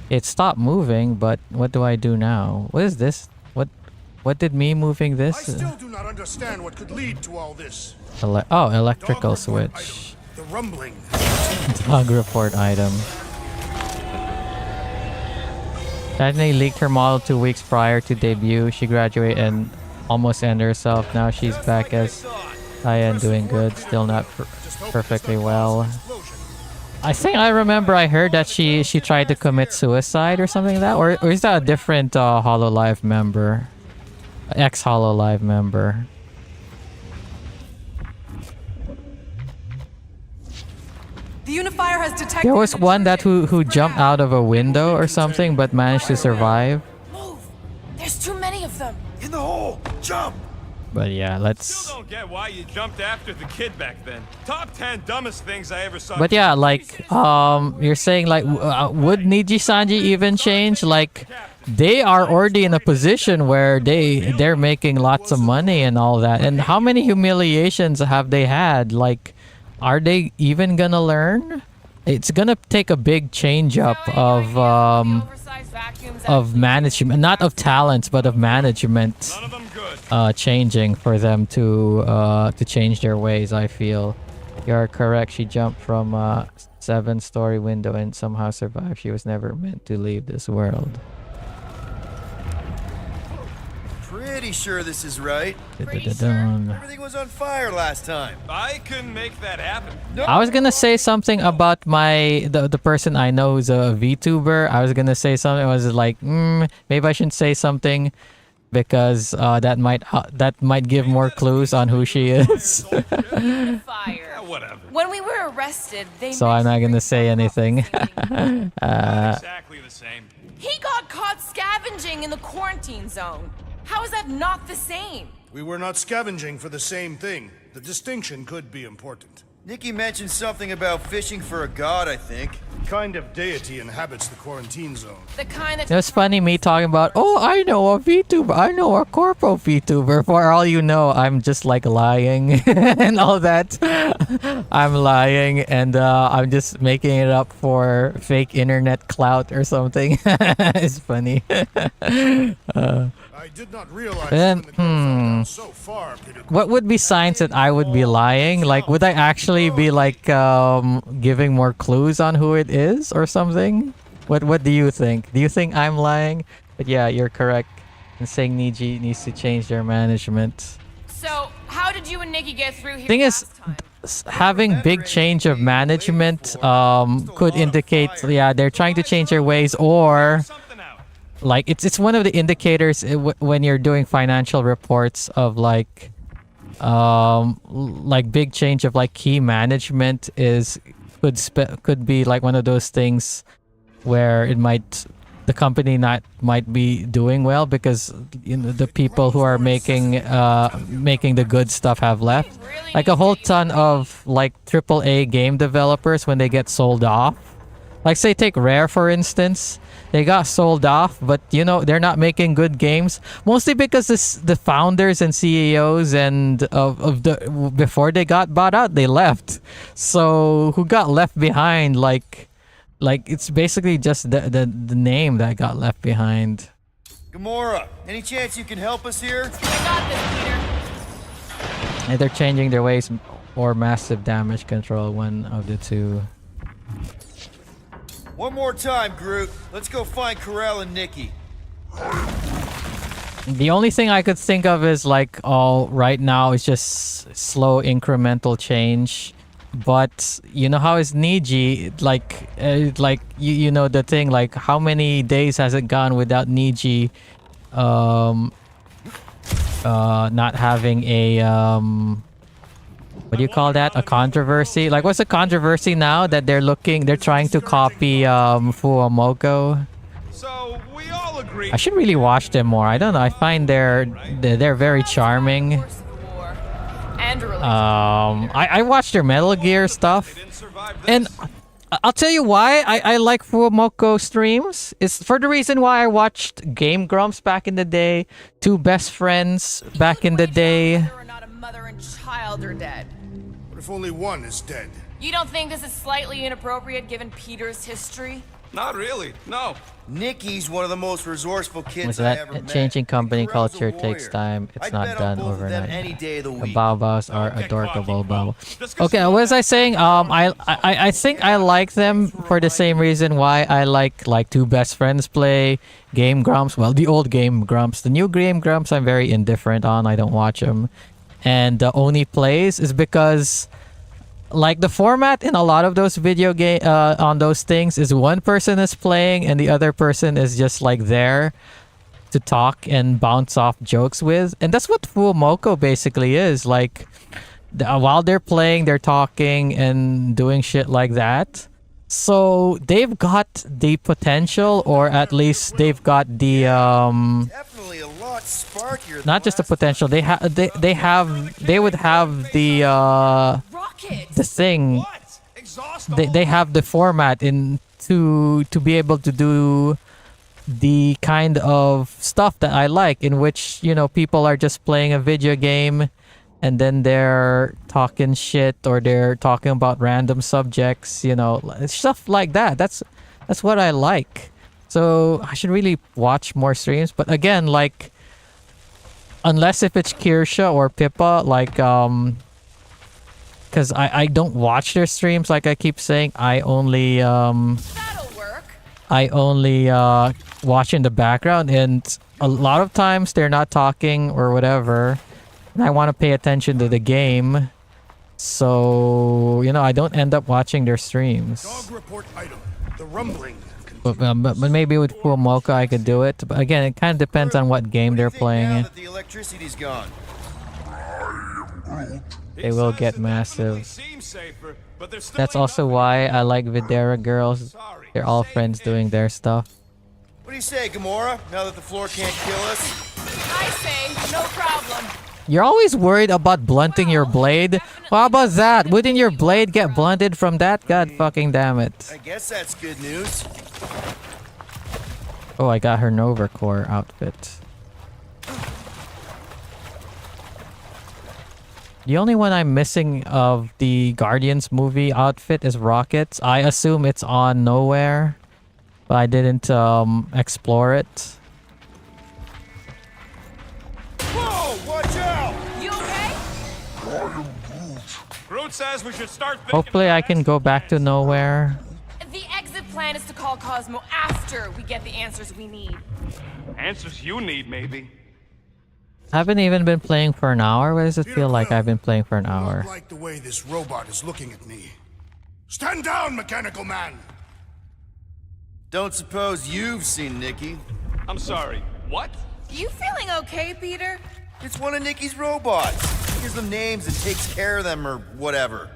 It stopped moving, but what do I do now? What is this? What did me moving I this? still do not understand what could lead to all this. Electrical Dog report switch. item. The rumbling. Dog report item. Disney leaked her model 2 weeks prior to debut. She graduated and almost ended herself. Now she's back as Aya and doing good. Still not perfectly well. I think I remember I heard that she tried to commit suicide or something like that. Or is that a different HoloLive member? Ex-HoloLive member. The Unifier there has detected. There was an one that intrusion. who jumped out of a window or something but managed to survive. Move. There's too many of them. In the hole! Jump! But yeah, let's. Still don't get why you jumped after the kid back then. Top 10 dumbest things I ever saw. But yeah, like you're saying like would Niji Sanji even change? Like they are already in a position where they're making lots of money and all that. And how many humiliations have they had? Like, are they even gonna learn? It's gonna take a big change up of management, not of talents, but of management. None of them good. Changing for them to change their ways. I feel you're correct. She jumped from a 7-story window and somehow survived. She was never meant to leave this world. Pretty sure this is right. Da-da-da-dun. Everything was on fire last time. I couldn't make that happen. I was gonna say something about the person I know who's a VTuber. I was gonna say something. I was like, maybe I shouldn't say something because that might give more clues on who she is. Fire. Yeah, whatever. When we were arrested, they. So I'm not gonna say anything. Exactly the same. He got caught scavenging in the quarantine zone. How is that not the same? We were not scavenging for the same thing. The distinction could be important. Nikki mentioned something about fishing for a god, I think. Kind of deity inhabits the quarantine zone. The kind that. It was funny me talking about, oh, I know a VTuber. I know a corpo VTuber. For all you know, I'm just like lying and all that. I'm lying and I'm just making it up for fake internet clout or something. It's funny. I did not realize Then, when the girl fell down so far, Peter. What would be signs that I would be lying? Like, would I actually be like giving more clues on who it is or something? What do you think? Do you think I'm lying? But yeah, you're correct in saying Niji needs to change their management. So, how did you and Nikki get through here Thing is, last time? having big change of management could indicate, yeah, they're trying to change their ways, or Something out. like it's one of the indicators when you're doing financial reports of like big change of like key management could be like one of those things where the company might be doing well because the people who are making the good stuff have left. Like a whole ton of like AAA game developers, when they get sold off, like say take Rare for instance, they got sold off, but they're not making good games, mostly because the founders and CEOs and before they got bought out, they left. So who got left behind? Like it's basically just the name that got left behind. Gamora, any chance you can help us here? I got this, Peter. Either changing their ways or massive damage control, one of the two. One more time, Groot. Let's go find Karel and Nikki. The only thing I could think of is like, right now it's just slow incremental change. But you know how is Niji, like you know the thing, like how many days has it gone without Niji not having a what do you call that, a controversy? Like what's the controversy now that they're trying to copy Fuomoko? So we all agree. I should really watch them more. I don't know, I find they're very charming. Force of the war. And a relationship. I watched their Metal Gear stuff, Didn't survive this. and I'll tell you why I like Fuomoko streams. It's for the reason why I watched Game Grumps back in the day, Two Best Friends back in the day. Whether or not a mother and child are dead. What if only one is dead? You don't think this is slightly inappropriate given Peter's history? Not really. No. Nikki's one of the most resourceful kids Was I that ever met. changing company Karel's a culture takes warrior. time. It's I'd not bet done on both of them any overnight. day of the The week. Baobabs are Okay, adorable. come on, Bao. Discussion Okay, what was I saying? I think I like them for the same reason why I like Two Best Friends play, Game Grumps. Well, the old Game Grumps. The new Game Grumps I'm very indifferent on. I don't watch them. And Oni plays is because like the format in a lot of those video game on those things is one person is playing and the other person is just like there to talk and bounce off jokes with, and that's what Fuomoko basically is. Like while they're playing, they're talking and doing shit like that. So they've got the potential, or at least they've got the Definitely a lot sparkier. not just the potential. They would have the Rocket! the thing. What? Exhaust the They whole have the format in to be able to do the kind of stuff that I like, in which, you know, people are just playing a video game and then they're talking shit or they're talking about random subjects, you know, stuff like that. That's what I like. So I should really watch more streams. But again, like, unless if it's Kirsha or Pippa, like, because I don't watch their streams, like I keep saying. That'll work. I only watch in the background, and a lot of times they're not talking or whatever, and I want to pay attention to the game, so, you know, I don't end up watching their streams. Dog report item. The rumbling. But maybe with Full Mocha I could do it, but again, it kind of depends on what game What do they're you think now playing. that the electricity's gone? They will get massive. seems safer, but there's still That's ain't also nothing. why I like Videra girls. Sorry. They're all friends doing their stuff. What do you say, Gamora? Now that the floor can't kill us? I say, no problem. You're always worried about blunting your blade. How about that? Wouldn't your blade get blunted from that? God fucking damn it. I guess that's good news. Oh, I got her Nova Core outfit. The only one I'm missing of the Guardians movie outfit is Rockets. I assume it's on Nowhere, but I didn't explore it. Whoa, watch out! You okay? Groot says we should start thinking Hopefully I about can go exit back to plans. Nowhere. The exit plan is to call Cosmo after we get the answers we need. Answers you need, maybe. I haven't even been playing for an hour. Why does it feel like I've been playing for an I hour? don't like the way this robot is looking at me. Stand down, mechanical man! Don't suppose you've seen Nikki. I'm sorry. What? You feeling okay, Peter? It's one of Nikki's robots. He gives them names and takes care of them or whatever.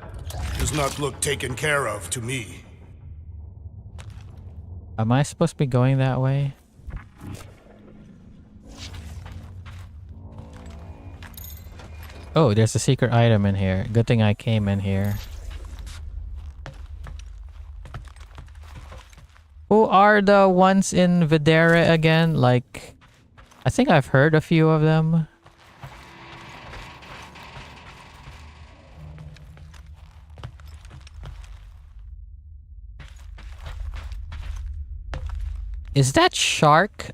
Does not look taken care of to me. Am I supposed to be going that way? Oh, there's a secret item in here. Good thing I came in here. Who are the ones in Videra again? Like, I think I've heard a few of them. Is that Shark?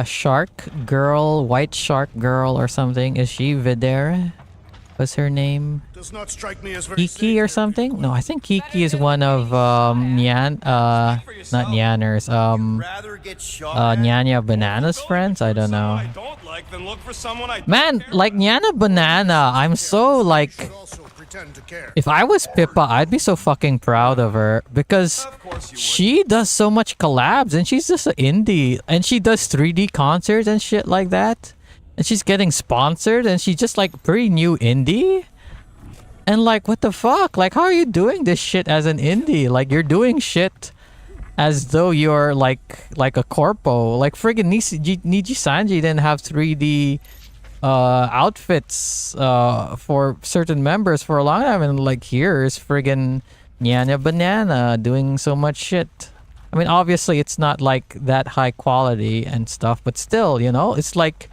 Shark Girl, White Shark Girl or something? Is she Videra? What's her name? Does not strike me as very Kiki or something? No, I think Kiki is one of not Nyanners, Rather get shot at? Nyanya Banana's friends? I don't know. I don't like, then look for someone I Man, like Nyana Banana, I'm so like, also pretend to care. if I was Pippa, I'd be so fucking proud of her because course you would. she does so much collabs and she's just an indie and she does 3D concerts and shit like that. And she's getting sponsored and she's just like pretty new indie. And like, what the fuck? Like, how are you doing this shit as an indie? Like, you're doing shit as though you're like a corpo. Like, friggin' Niji Sanji didn't have 3D outfits for certain members for a long time. And like, here's friggin' Nyanya Banana doing so much shit. I mean, obviously, it's not like that high quality and stuff, but still, you know, it's like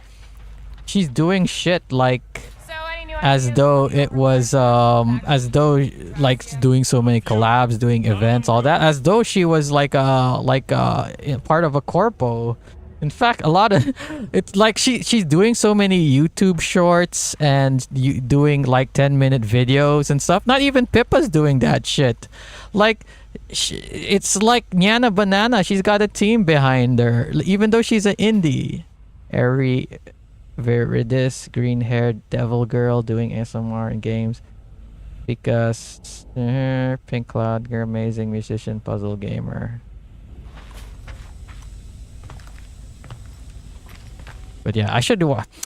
she's doing shit like So any new as ideas? though it was as though like doing so many collabs, doing events, all that, as though she was like part of a corpo. In fact, a lot of it's like she's doing so many YouTube shorts and doing like 10-minute videos and stuff. Not even Pippa's doing that shit. Like it's like Nyana Banana, she's got a team behind her even though she's an indie. Eri Viridis, green-haired devil girl doing ASMR in games because Pink Cloud, you're amazing musician, puzzle gamer. But yeah, I should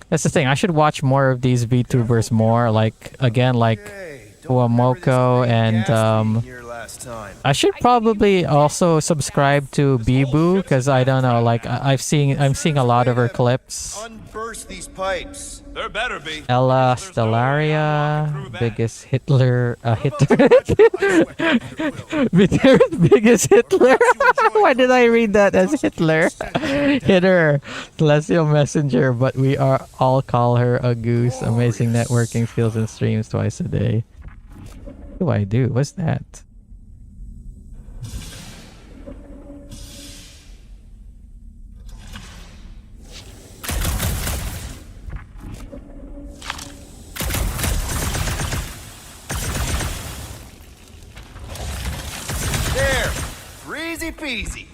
that's the thing. I should watch more of these VTubers more. Like again, like Hey, don't remember this Fuamoko big and gas station here last last time. I should probably also subscribe to Bibu because I don't know. Like I'm seeing a lot of her clips. Unburst these pipes. There better be. Ella There's no way I'm walking Stellaria, through that. biggest Hitler, Hitler's biggest Hitler. Why did I read that as Hitler? Hitter, celestial messenger, but we are all call her a goose. Amazing networking skills and streams twice a day. What do I do? What's that? There. Easy peasy.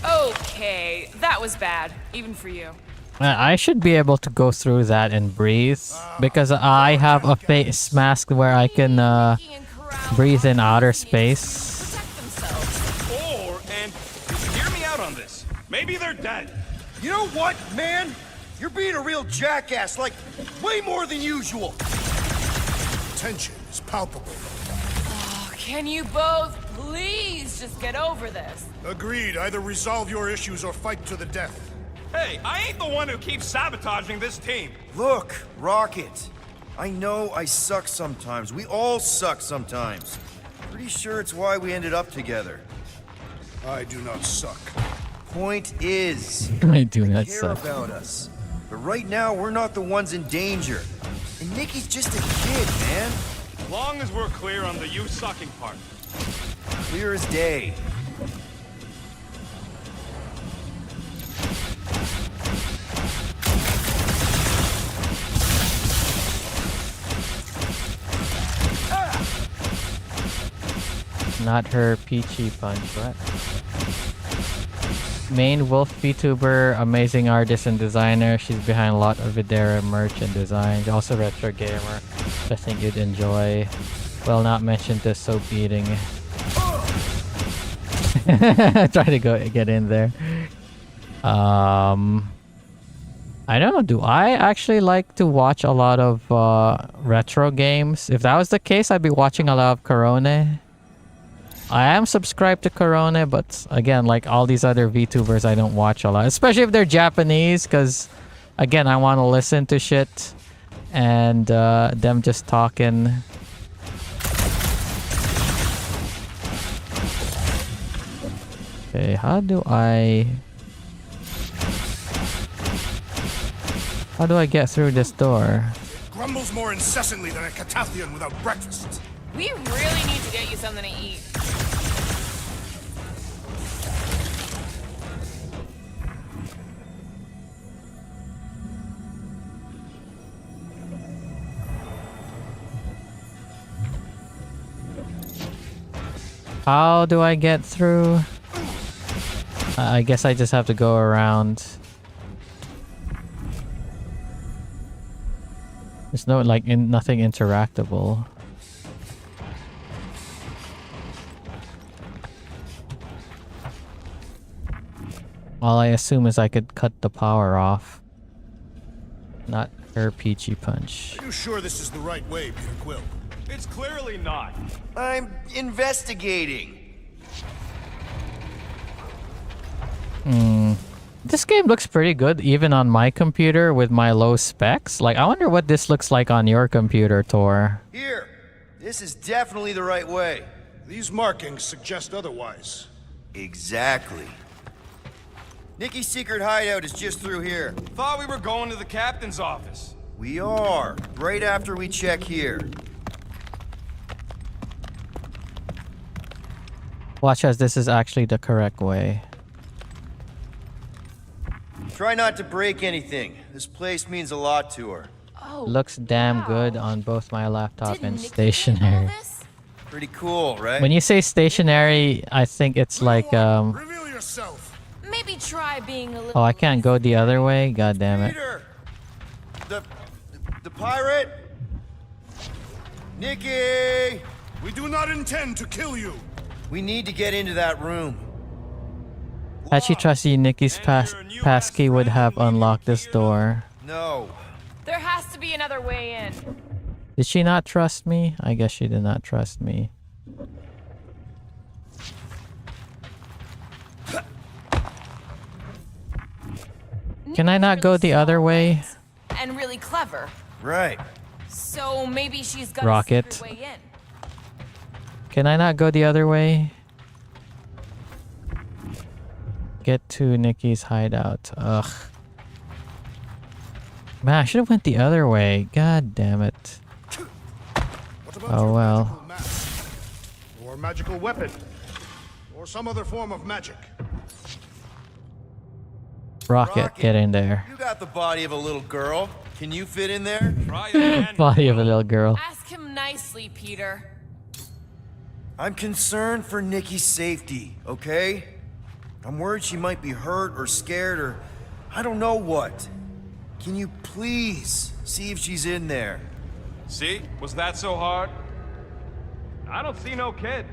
Okay, that was bad, even for you. I should be able to go through that and breathe because I have a face mask where I can breathe in outer space. Protect themselves. Or, and hear me out on this. Maybe they're dead. You know what, man? You're being a real jackass, like, way more than usual. Tension is palpable. Can you both please just get over this? Agreed. Either resolve your issues or fight to the death. Hey, I ain't the one who keeps sabotaging this team. Look, Rocket. I know I suck sometimes. We all suck sometimes. Pretty sure it's why we ended up together. I do not suck. Point is, I do not care suck. about us. But right now, we're not the ones in danger. And Nikki's just a kid, man. As long as we're clear on the you sucking part. Clear as day. Not her peachy punch, what? Main wolf VTuber, amazing artist and designer. She's behind a lot of Videra merch and design. Also retro gamer. I think you'd enjoy. Well, not mentioned the soap eating. Try to go get in there. I don't know. Do I actually like to watch a lot of retro games? If that was the case, I'd be watching a lot of Corone. I am subscribed to Corone, but again, like all these other VTubers, I don't watch a lot, especially if they're Japanese, because again, I want to listen to shit and them just talking. Okay, how do I get through this door? Grumbles more incessantly than a Catathian without breakfast. We really need to get you something to eat. How do I get through? I guess I just have to go around. There's no nothing interactable. All I assume is I could cut the power off. Not her peachy punch. Are you sure this is the right way, Peter Quill? It's clearly not. I'm investigating. This game looks pretty good even on my computer with my low specs. Like, I wonder what this looks like on your computer, Tor. Here. This is definitely the right way. These markings suggest otherwise. Exactly. Nikki's secret hideout is just through here. Thought we were going to the captain's office. We are. Right after we check here. Watch as this is actually the correct way. Try not to break anything. This place means a lot to her. Oh, Looks damn wow. good on both my laptop Did and Nikki make all stationary. this? Pretty cool, right? When you say stationary, I think it's like Reveal yourself. Maybe try being a little. oh, I can't go the other way. God damn it. Peter! The pirate? Nikki! We do not intend to kill you. We need to get into that room. Had she trusted Nikki's passkey would have unlocked this door. No. There has to be another way in. Did she not trust me? I guess she did not trust me. Can I not go the other way? And really clever. Right. So maybe she's got Rocket. a secret way in. Can I not go the other way? Get to Nikki's hideout. Ugh. Man, I should have went the other way. God damn it. What about Oh your well. magical mask? Or magical weapon? Or some other form of magic? Rocket, get in there. You got the body of a little girl. Can you fit in there? Try it again. Body of a little girl. Ask him nicely, Peter. I'm concerned for Nikki's safety, okay? I'm worried she might be hurt or scared or I don't know what. Can you please see if she's in there? See? Was that so hard? I don't see no kid.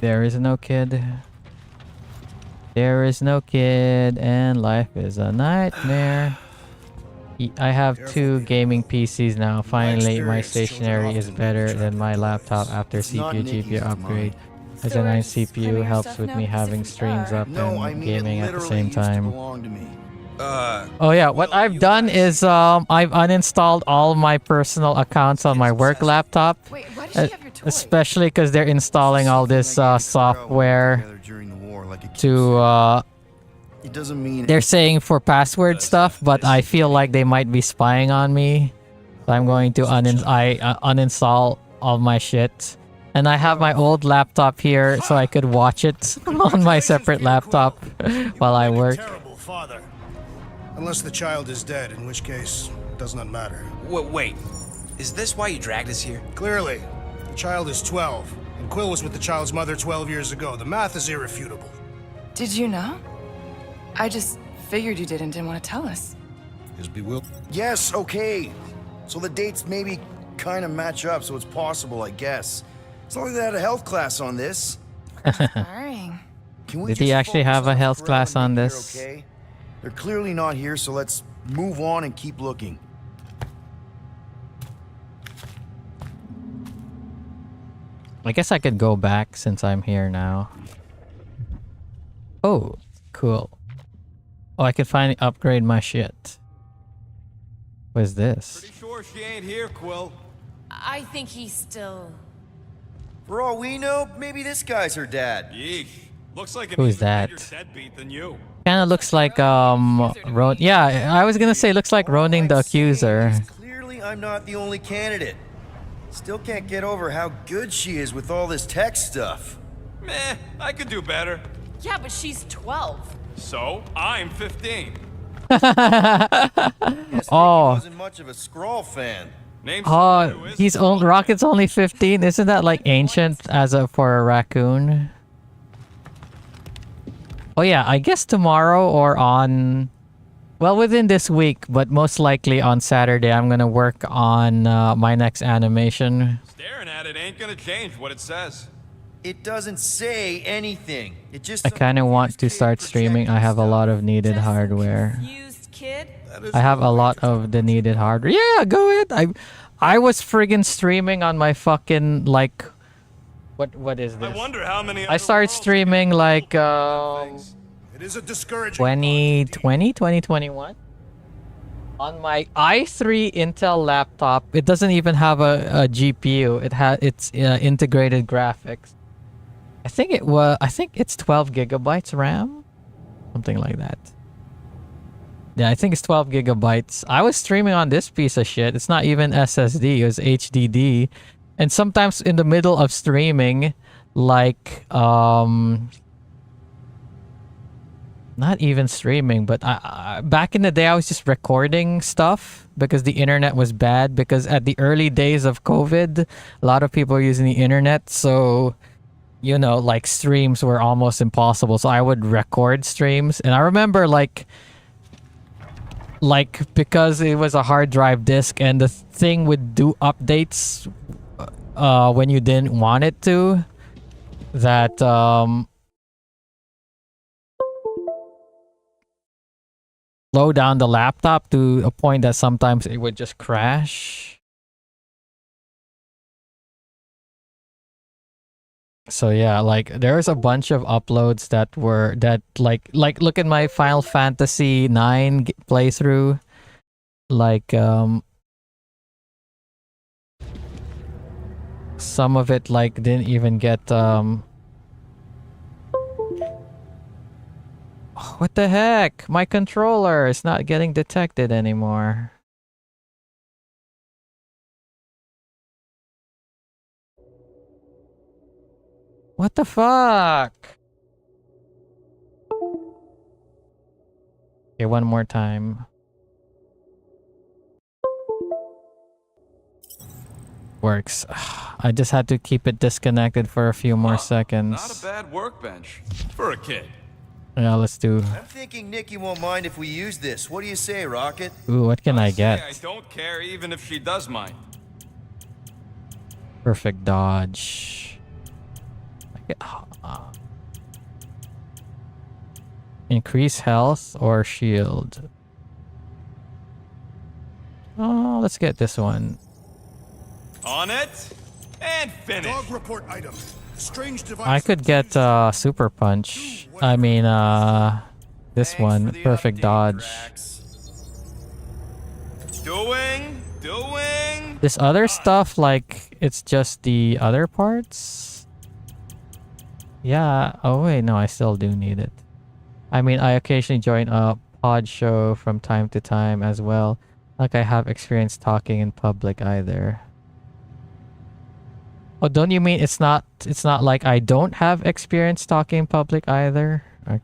There is no kid. There is no kid, and life is a nightmare. I have 2 gaming PCs now. Finally, my stationary is better than my laptop after CPU GPU upgrade. As a 9 CPU helps with me having streams up No, I and mean it gaming at the literally same used to time. belong to me. Oh yeah, what I've done is I've uninstalled all my personal accounts on my work laptop. Wait, why does she have your toy? Especially because they're installing all this software Together during the war like a kid to said. It doesn't mean they're saying for password stuff, but I feel like they might be spying on me. So I'm going to uninstall all my shit. And I have my old laptop here so I could watch it on my separate laptop while I work. Terrible father. Unless the child is dead, in which case, it does not matter. Wait, is this why you dragged us here? Clearly, the child is 12, and Quill was with the child's mother 12 years ago. The math is irrefutable. Did you know? I just figured you didn't want to tell us. Is bewildered. Yes, okay. So the dates maybe kind of match up, so it's possible, I guess. As long as they had a health class on this. Boring. Can we Did he just actually focus have a on health Pharrell class and on Nick here, this? okay? They're clearly not here, so let's move on and keep looking. I guess I could go back since I'm here now. Oh, cool. Oh, I could finally upgrade my shit. What's this? Pretty sure she ain't here, Quill. I think he's still... For all we know, maybe this guy's her dad. Yeesh. Looks like an Who's even that? bigger deadbeat than you. Kind of looks like yeah, I was gonna say looks like Ronin the Accuser. Clearly, I'm not the only candidate. Still can't get over how good she is with all this tech stuff. Meh, I could do better. Yeah, but she's 12. So, I'm 15. Guess Oh. Nicky wasn't much of a Skrull fan. Name someone who is. He's old. Rocket's only 15. Isn't that like ancient as a for a raccoon? Oh yeah, I guess tomorrow or on, well, within this week, but most likely on Saturday, I'm gonna work on my next animation. Staring at it ain't gonna change what it says. It doesn't say anything. It just. I kind of want to start streaming. I have a lot of needed Just a hardware. confused kid? I have a lot of the needed hardware. Yeah, go ahead. I was friggin' streaming on my fucking like, what is I this? wonder how many. I other started worlds streaming like It is a discouraging 2020, 2021 on my i3 Intel laptop. It doesn't even have a GPU. It's integrated graphics. I think it's 12 gigabytes RAM, something like that. Yeah, I think it's 12 gigabytes. I was streaming on this piece of shit. It's not even SSD, it was HDD. And sometimes in the middle of streaming, like not even streaming, but back in the day I was just recording stuff because the internet was bad, because at the early days of COVID, a lot of people were using the internet, so you know, like streams were almost impossible. So I would record streams, and I remember like because it was a hard drive disk and the thing would do updates when you didn't want it to, that slow down the laptop to a point that sometimes it would just crash. So yeah, like there's a bunch of uploads that were like look at my Final Fantasy 9 playthrough. Like some of it like didn't even get what the heck? My controller is not getting detected anymore. What the fuck? Okay, one more time. Works. I just had to keep it disconnected for a few more seconds. Not a bad workbench for a kid. Yeah, let's do. I'm thinking Nikki won't mind if we use this. What do you say, Rocket? Ooh, what can I I get? don't care even if she does mind. Perfect dodge. I get, increase health or shield. Oh, let's get this one. On it and finish. Dog report item. Strange device. I could get super punch. I mean this Thanks one, for the perfect update, dodge. Drax. Doing. This other stuff, like it's just the other parts. Yeah. Oh wait, no, I still do need it. I mean, I occasionally join a pod show from time to time as well. Like I have experience talking in public either. Oh, don't you mean it's not like I don't have experience talking in public either? Okay.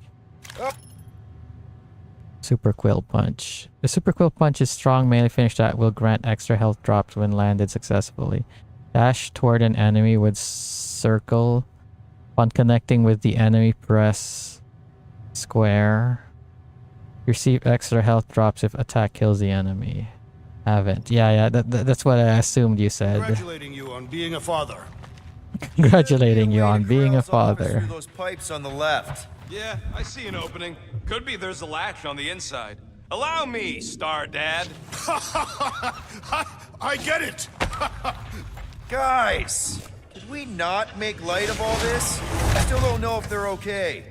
Super Quill Punch. The Super Quill Punch is strong melee finish that will grant extra health drops when landed successfully. Dash toward an enemy with circle. Upon connecting with the enemy, press square. Receive extra health drops if attack kills the enemy. Haven't. Yeah, that's what I assumed you said. Congratulating you on being a father. Congratulating you on being a Corrals all of us father. through those pipes on the left. Yeah, I see an opening. Could be there's a latch on the inside. Allow me, Star Dad. I get it. Guys, did we not make light of all this? I still don't know if they're okay.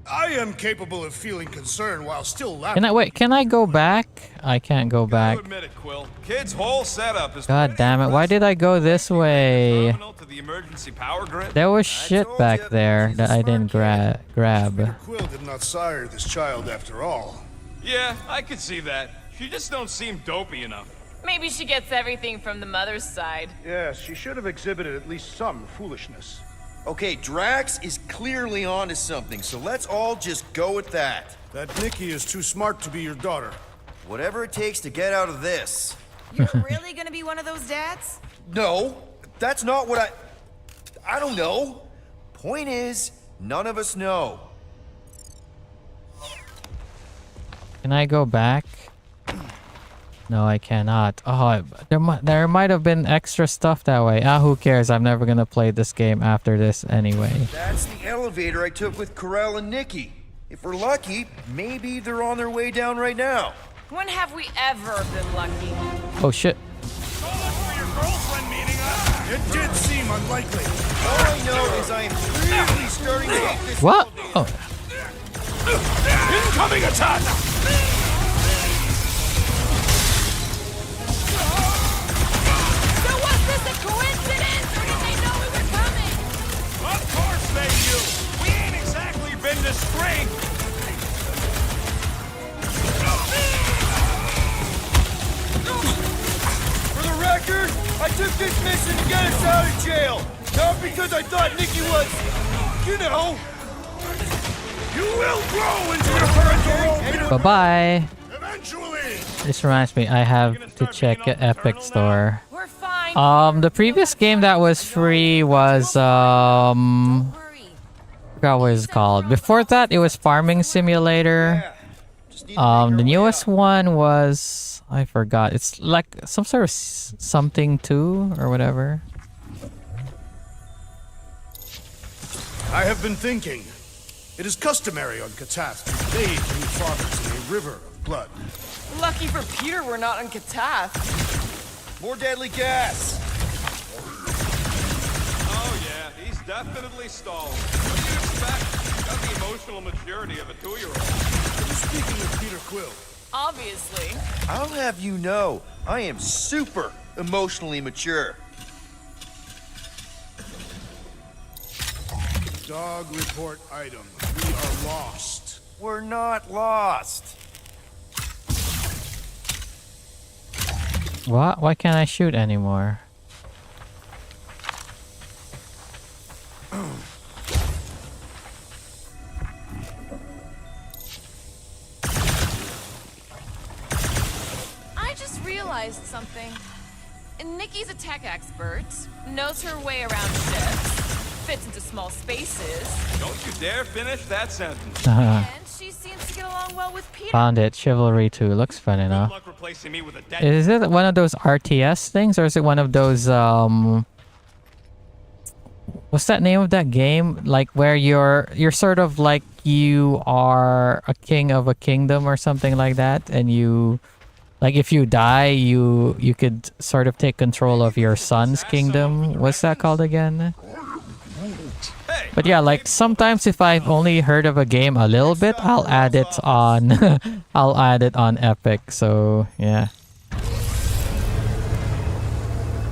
I am capable of feeling concern while still laughing. Can I go back? I can't go back. Gotta admit it, Quill. Kid's whole setup is God pretty damn it, why did I go this way? terminal to the emergency power grid. There was shit told back ya, there she's a that I smart didn't kid. grab. Quill did not sire this child after all. Yeah, I could see that. She just don't seem dopey enough. Maybe she gets everything from the mother's side. Yes, she should have exhibited at least some foolishness. Okay, Drax is clearly onto something, so let's all just go with that. That Nikki is too smart to be your daughter. Whatever it takes to get out of this. You're really gonna be one of those dads? No, that's not what I don't know. Point is, none of us know. Can I go back? No, I cannot. Oh, there might have been extra stuff that way. Who cares? I'm never gonna play this game after this anyway. That's the elevator I took with Corell and Nikki. If we're lucky, maybe they're on their way down right now. When have we ever been lucky? Oh shit. So much for your girlfriend meeting us. It did seem unlikely. All I know is I am really starting to hate this. What? Oh, Incoming attack! So was this a coincidence, or did they know we were coming? Of course they knew. We ain't exactly been to straight. For the record, I took this mission to get us out of jail. Not because I thought Nikki was, you know. You will grow into your parental role. bye-bye. Eventually. This reminds me, I have to check Epic Store. We're fine. The previous game that was free was Don't worry. forgot what it's called. Before that, it was Farming Simulator. Yeah. Just need to make our The way newest out. one was I forgot. It's like some sort of something 2 or whatever. I have been thinking. It is customary on Katath to bathe new fathers in a river of blood. Lucky for Peter, we're not on Katath. More deadly gas. Oh yeah, he's definitely stalling. What do you expect? He's got the emotional maturity of a 2-year-old. Speaking of Peter Quill, Obviously. I'll have you know, I am super emotionally mature. dog report item. We are lost. We're not lost. What? Why can't I shoot anymore? I just realized something. Nikki's a tech expert, knows her way around ships, fits into small spaces, Don't you dare finish that sentence. and she seems to get along well with Peter. Found it. Chivalry 2. Looks fun Good enough. luck replacing me with a dead. Is it one of those RTS things, or is it one of those what's that name of that game? Like where you're sort of like you are a king of a kingdom or something like that, and you like if you die, you could sort of take control of your son's kingdom. What's that called again? Hey, But yeah, like sometimes if I've only heard of a game a little bit, I'll add it on I'll add it on Epic. So yeah.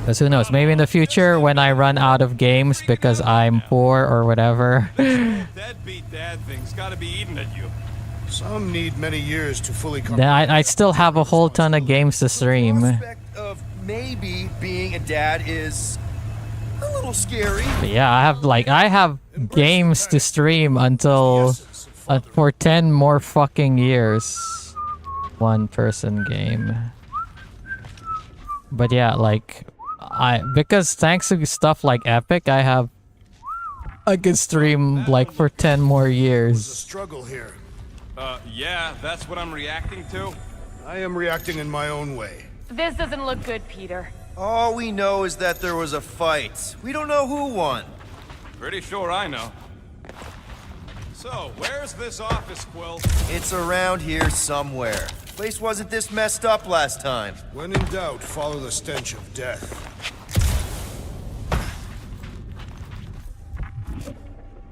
Because who knows, maybe in the future when I run out of games because I'm poor or whatever. deadbeat dad thing's got to be eating at you. Some need many years to fully Then comprehend. I still have a whole ton of games to stream. Prospect of maybe being a dad is a little scary. But yeah, I have games to stream until for 10 more fucking years. One person game. But yeah, like because thanks to stuff like Epic, I could stream like for 10 more There's a years. struggle here. Yeah, that's what I'm reacting to. I am reacting in my own way. This doesn't look good, Peter. All we know is that there was a fight. We don't know who won. Pretty sure I know. So, where's this office, Quill? It's around here somewhere. Place wasn't this messed up last time. When in doubt, follow the stench of death.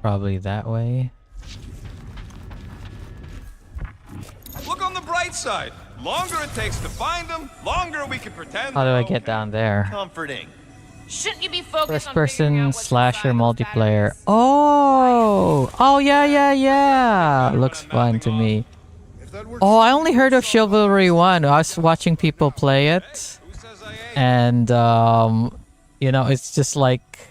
Probably that way. Look on the bright side. Longer it takes to find them, longer we can pretend. How do they're I get okay. down there? Comforting. Shouldn't you be focused First on figuring out person what slasher to multiplayer. Oh yeah. Looks fun to me. If that were Oh, I only heard of Chivalry 1. I was watching people play it, Who says I ain't? and it's just like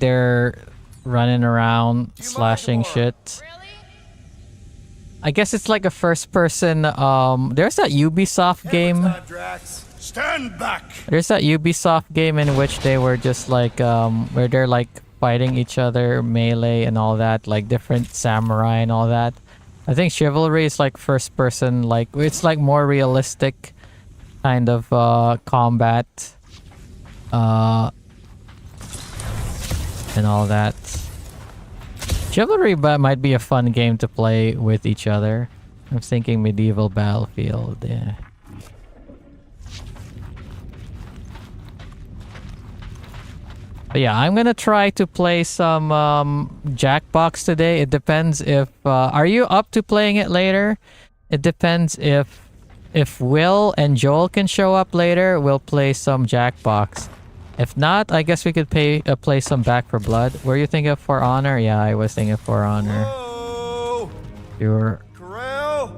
they're running around slashing shit. Really? I guess it's like a first person there's that Ubisoft game. Time, Drax. stand back! There's that Ubisoft game in which they were just like where they're like fighting each other, melee and all that, like different samurai and all that. I think Chivalry is like first person, like it's like more realistic kind of combat and all that. Chivalry might be a fun game to play with each other. I'm thinking medieval battlefield, yeah. But yeah, I'm gonna try to play some Jackbox today. It depends if are you up to playing it later? It depends if Will and Joel can show up later. We'll play some Jackbox. If not, I guess we could play some Back for Blood. Were you thinking of For Honor? Yeah, I was thinking of For Honor. Whoa! You're Corral?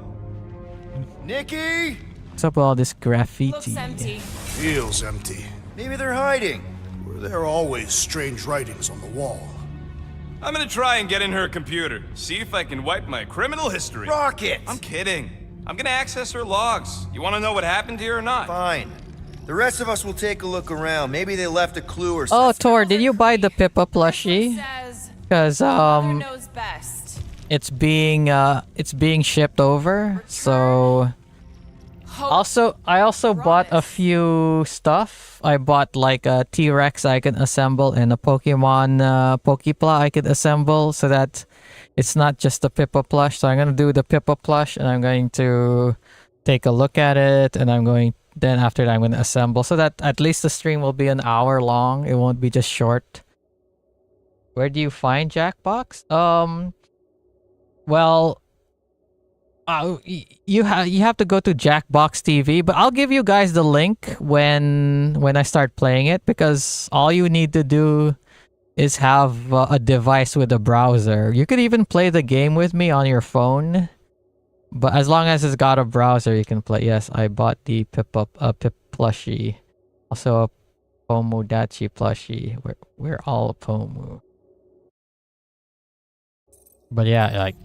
Nikki? what's up with all this graffiti? Looks empty. Feels empty. Maybe they're hiding. Were there always strange writings on the wall? I'm gonna try and get in her computer. See if I can wipe my criminal history. Rocket! I'm kidding. I'm gonna access her logs. You wanna know what happened here or not? Fine. The rest of us will take a look around. Maybe they left a clue or Oh, something. Tor, did you buy the Pippa plushie? Says Because mother knows best. it's being shipped over. So Hope I also bought a Promise. few stuff. I bought like a T-Rex I can assemble and a Pokemon Pokepla I could assemble so that it's not just the Pippa plush. So I'm gonna do the Pippa plush and I'm going to take a look at it, and then after that I'm gonna assemble so that at least the stream will be an hour long. It won't be just short. Where do you find Jackbox? Well, you have to go to Jackbox TV, but I'll give you guys the link when I start playing it, because all you need to do is have a device with a browser. You could even play the game with me on your phone, but as long as it's got a browser, you can play. Yes, I bought the Pip plushie, also a Pomodachi plushie. We're all a Pomu. But yeah, like,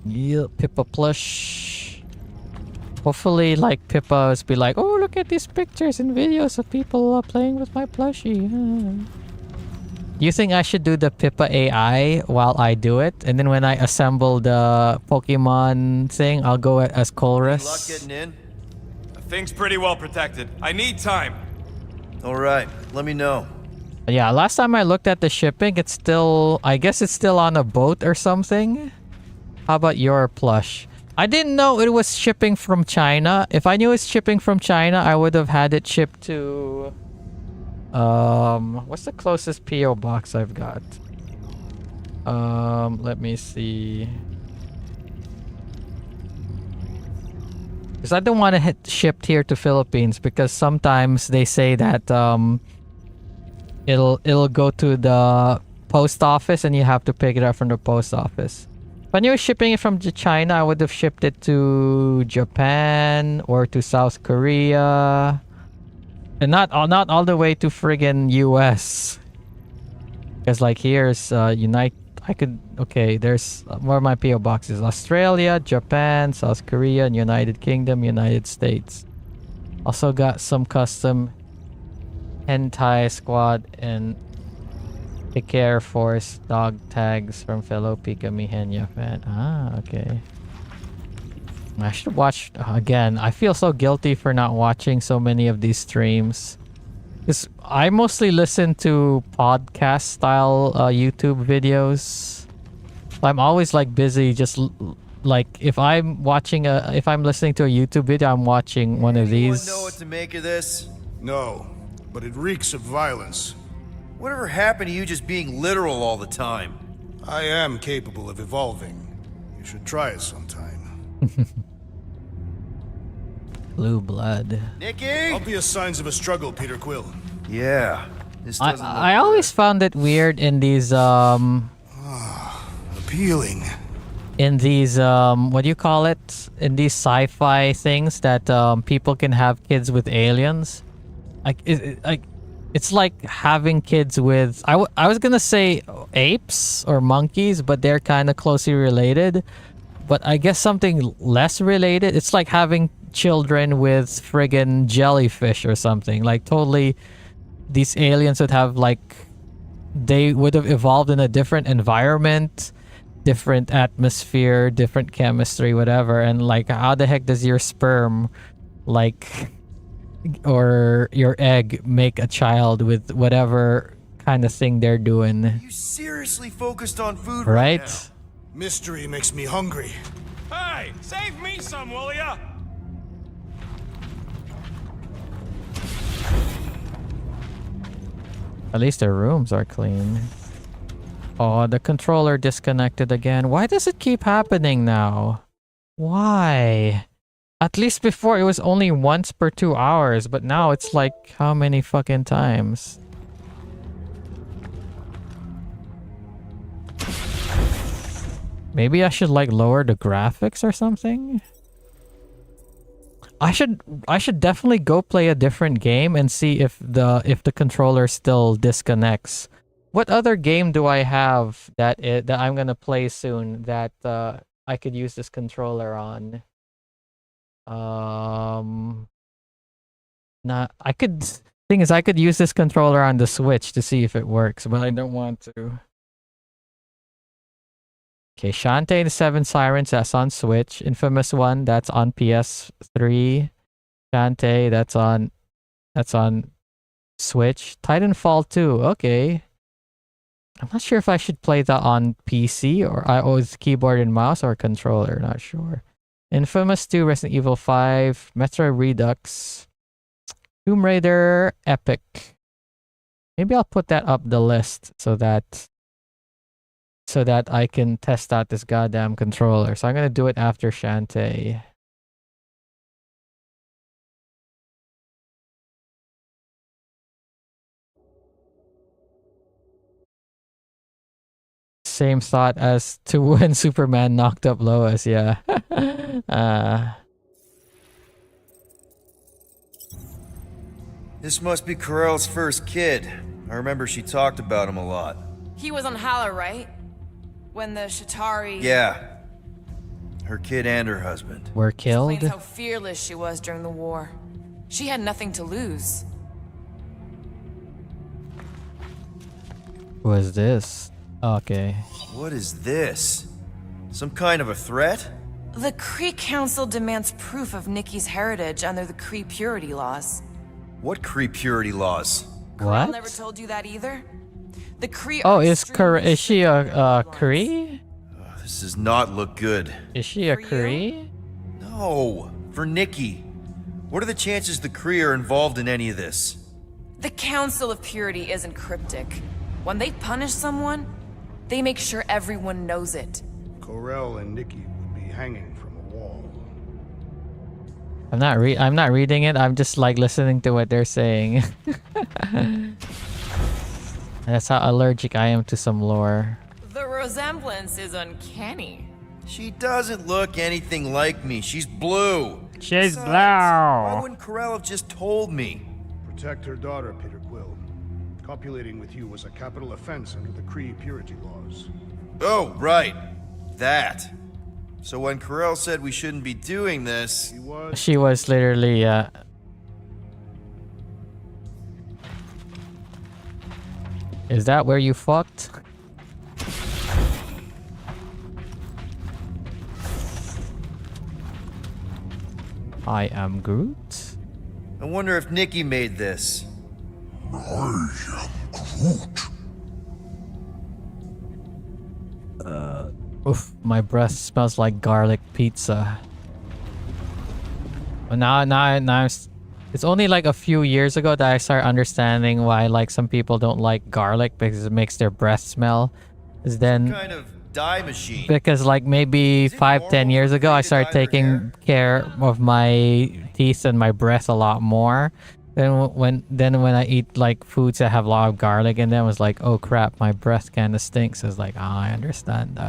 yeah, Pippa plush. Hopefully, like, Pippa's be like, oh, look at these pictures and videos of people playing with my plushie. Do you think I should do the Pippa AI while I do it? And then when I assemble the Pokemon thing, I'll go as Colress? Luck getting in? The thing's pretty well protected. I need time. All right, let me know. Yeah, last time I looked at the shipping, it's still... I guess it's still on a boat or something. How about your plush? I didn't know it was shipping from China. If I knew it's shipping from China, I would have had it shipped to... what's the closest PO box I've got? Let me see. Because I don't want to hit shipped here to Philippines, because sometimes they say that it'll go to the post office and you have to pick it up from the post office. If I knew shipping it from China, I would have shipped it to Japan or to South Korea. And not all the way to friggin' US. Because like here's there's where my PO boxes: Australia, Japan, South Korea, and United Kingdom, United States. Also got some custom hentai squad and Pika Air Force dog tags from fellow Pika Mihenya fan. Ah, okay. I should watch again. I feel so guilty for not watching so many of these streams. Because I mostly listen to podcast style YouTube videos. I'm always like busy just like if I'm listening to a YouTube video, I'm watching one of Anyone these. know what to make of this? No, but it reeks of violence. Whatever happened to you just being literal all the time? I am capable of evolving. You should try it sometime. Blue blood. Nikki? Obvious signs of a struggle, Peter Quill. Yeah. This doesn't look I always found it weird in these Appealing. what do you call it? In these sci-fi things that people can have kids with aliens. It's like having kids with I was gonna say apes or monkeys, but they're kind of closely related. But I guess something less related. It's like having children with friggin' jellyfish or something. Like totally, these aliens would have like, they would have evolved in a different environment, different atmosphere, different chemistry, whatever. And like, how the heck does your sperm, like, or your egg make a child with whatever kind of thing they're doing? You seriously focused on food Right? right now? Mystery makes me hungry. Hey, save me some, will ya? At least their rooms are clean. Oh, the controller disconnected again. Why does it keep happening now? Why? At least before it was only once per 2 hours, but now it's like how many fucking times? Maybe I should like lower the graphics or something? I should definitely go play a different game and see if the controller still disconnects. What other game do I have that I'm gonna play soon that I could use this controller on? I could. Thing is, I could use this controller on the Switch to see if it works, but I don't want to. Okay, Shantae and the Seven Sirens, that's on Switch. Infamous One, that's on PS3. Shantae, that's on Switch. Titanfall 2, okay. I'm not sure if I should play that on PC or with keyboard and mouse or controller, not sure. Infamous 2, Resident Evil 5, Metro Redux, Tomb Raider, Epic. Maybe I'll put that up the list so that so that I can test out this goddamn controller. So I'm gonna do it after Shantae. Same thought as to when Superman knocked up Lois, yeah. This must be Carell's first kid. I remember she talked about him a lot. He was on Hala, right? When the Shatari... Yeah. Her kid and her husband. Were killed? Explains how fearless she was during the war. She had nothing to lose. Who is this? Okay. What is this? Some kind of a threat? The Kree Council demands proof of Nikki's heritage under the Kree purity laws. What Kree purity laws? Carell What? never told you that either? The Kree Oh, are is extremely she a strict Kree? This does not look good. Is she a For you? Kree? No, for Nikki. What are the chances the Kree are involved in any of this? The Council of Purity isn't cryptic. When they punish someone, they make sure everyone knows it. Corell and Nikki would be hanging from a wall. I'm not reading it. I'm just like listening to what they're saying. That's how allergic I am to some lore. The resemblance is uncanny. She doesn't look anything like me. She's blue. She's Besides, Why blue. wouldn't Carell have just told me? Protect her daughter, Peter Quill. Copulating with you was a capital offense under the Kree purity laws. Oh, right. That. So when Carell said we shouldn't be doing this, He was She was literally Is that where you fucked? I am Groot. I wonder if Nikki made this. Oof, my breath smells like garlic pizza. But it's only like a few years ago that I started understanding why like some people don't like garlic because it makes their breath smell. Is then Kind of dye machine. because like maybe Is it 5-10 normal years for ago Kree I to started dye their taking hair? care of my teeth and my breath a lot more. Then when I eat like foods that have a lot of garlic in them, I was like, oh crap, my breath kind of stinks. It's like, I understand.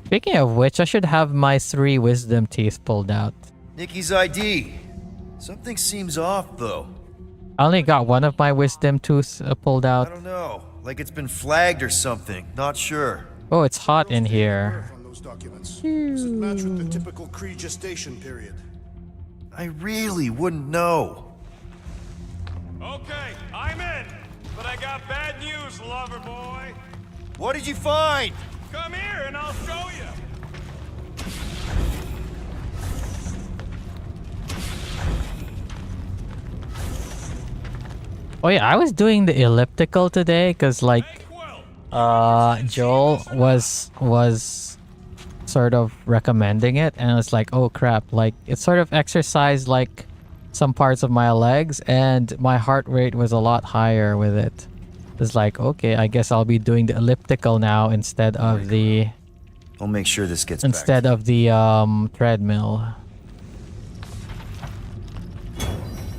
Speaking of which, I should have my 3 wisdom teeth pulled out. Nikki's ID. Something seems off, though. I only got one of my wisdom tooth pulled I out. don't know. Like it's been flagged or something. Not sure. Oh, it's hot in here. birth on those documents. Does it match with the typical Kree gestation period? I really wouldn't know. Okay, I'm in. But I got bad news, lover boy. What did you find? Come here and I'll show you. Oh yeah, I was doing the elliptical today because like Joel was sort of recommending it, and I was like, oh crap, like it sort of exercised like some parts of my legs, and my heart rate was a lot higher with it. It's like, okay, I guess I'll be doing the elliptical now instead of the I'll make sure this gets of the treadmill.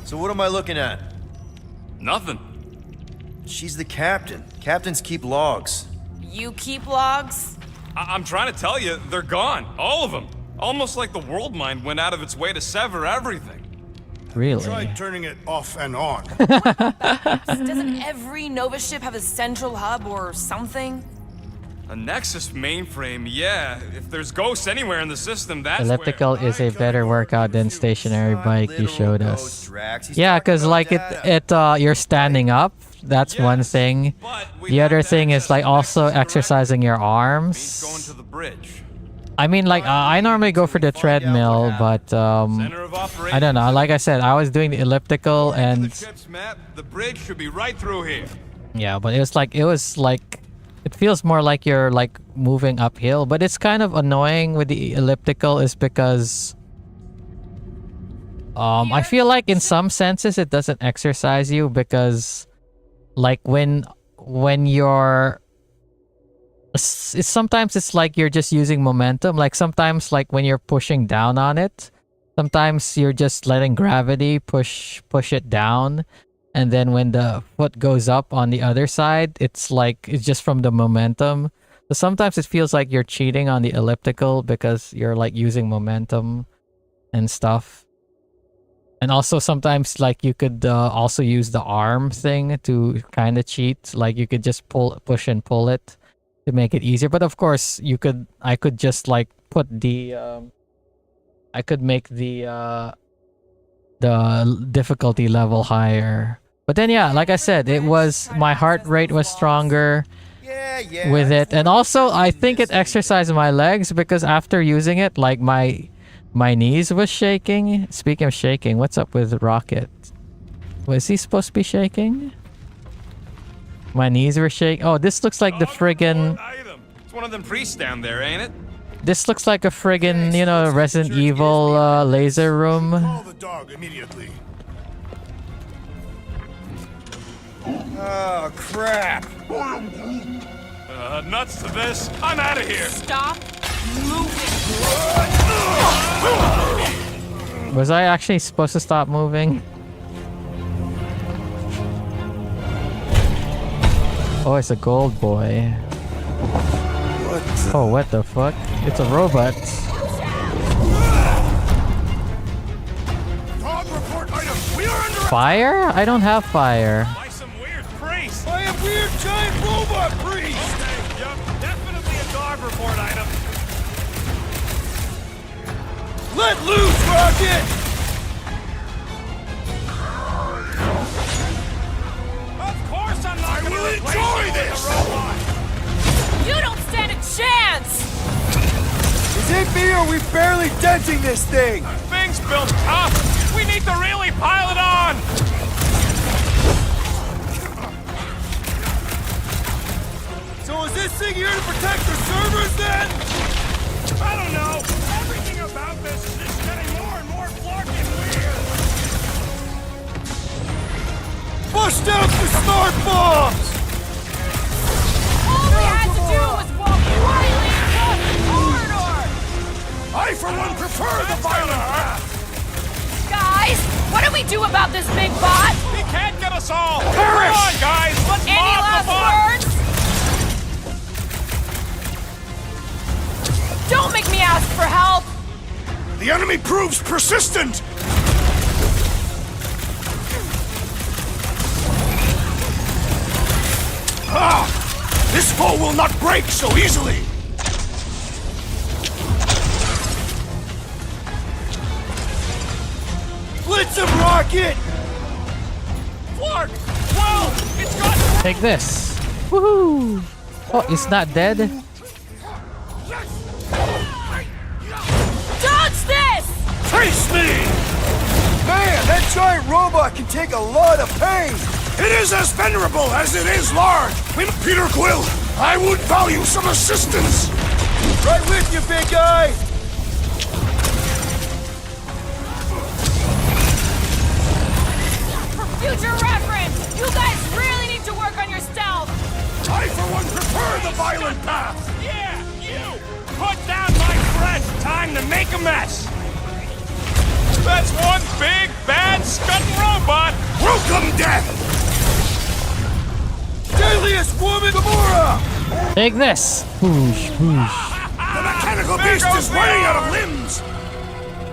So what am I looking at? Nothing. She's the captain. Captains keep logs. You keep logs? I'm trying to tell you, they're gone. All of them. Almost like the world mind went out of its way to sever everything. Really? Try turning it off and on. Doesn't every Nova ship have a central hub or something? A Nexus mainframe, yeah. If there's ghosts anywhere in the system, that's Elliptical where... is a better workout than stationary bike you Literal showed ghost, us. Drax. He's Yeah, talking because about like data. you're standing up. That's one Yes, thing. but we The have other to thing is access like the also Nexus direct. exercising your Means going arms. to the bridge. I mean, like I normally go for the Find out what treadmill, happened. but Center of operations. I don't know. Like I said, I was doing the elliptical, According to and the ship's map, the bridge should be right through here. yeah, but it was like it feels more like you're like moving uphill, but it's kind of annoying with the elliptical is because I feel like in some senses it doesn't exercise you because like when you're Sometimes it's like you're just using momentum. Like sometimes, like when you're pushing down on it, sometimes you're just letting gravity push it down, and then when the foot goes up on the other side, it's like it's just from the momentum. So sometimes it feels like you're cheating on the elliptical because you're like using momentum and stuff. And also sometimes like you could also use the arm thing to kind of cheat. Like you could just push and pull it to make it easier. But of course, I could just like put the I could make the difficulty level higher. But then yeah, like I said, it was my heart rate was stronger Yeah, with I it. just And wanted also to I see think this it exercised my legs because after using it, like my knees was shaking. Speaking of shaking, what's up with Rocket? Was he supposed to be shaking? My knees were shaking. Oh, this looks like the friggin' Item. It's one of them priests down there, ain't it? this looks like a friggin', you know, Resident Evil laser room. Call the dog immediately. Oh, crap. Nuts to this. I'm out of here. Stop moving. Was I actually supposed to stop moving? Oh, it's a gold boy. Oh, what the fuck? It's a robot. Dog report item. We are under Fire? I don't have fire. By some weird priest. I have weird giant robot priest. Okay, yup, definitely a dog report item. Let loose, Rocket! Of course I'm not gonna will replace enjoy you this. with a robot. You don't stand a chance! Is it me or are we barely denting this thing? Thing's built tough. We need to really pile it on. So is this thing here to protect the servers then? I don't know. Everything about this is just getting more and more fucking weird. Bust out the smart bombs! All we had to do was walk quietly across the corridor! I, for one, prefer the violent path. Guys, what do we do about this big bot? He can't get us all. Perish! Come on, guys. Let's Any mob the last bot. words? Don't make me ask for help! The enemy proves persistent. Ah! This foe will not break so easily. Blitz him, Rocket! Clark! Well, it's got... Take this. Woohoo! Oh, it's not dead? Dodge this! Face me! Man, that giant robot can take a lot of pain! It is as venerable as it is large. Peter Quill, I would value some assistance. Right with you, big guy! For future reference, you guys really need to work on your stealth! I, for one, prefer the violent path. Yeah, you! Put down my threat! Time to make a mess! That's one big, bad, scudding robot! Welcome, death. Deadliest woman, Gamora! Take this! Whoosh, whoosh. The mechanical There beast goes is the running out of arm. limbs.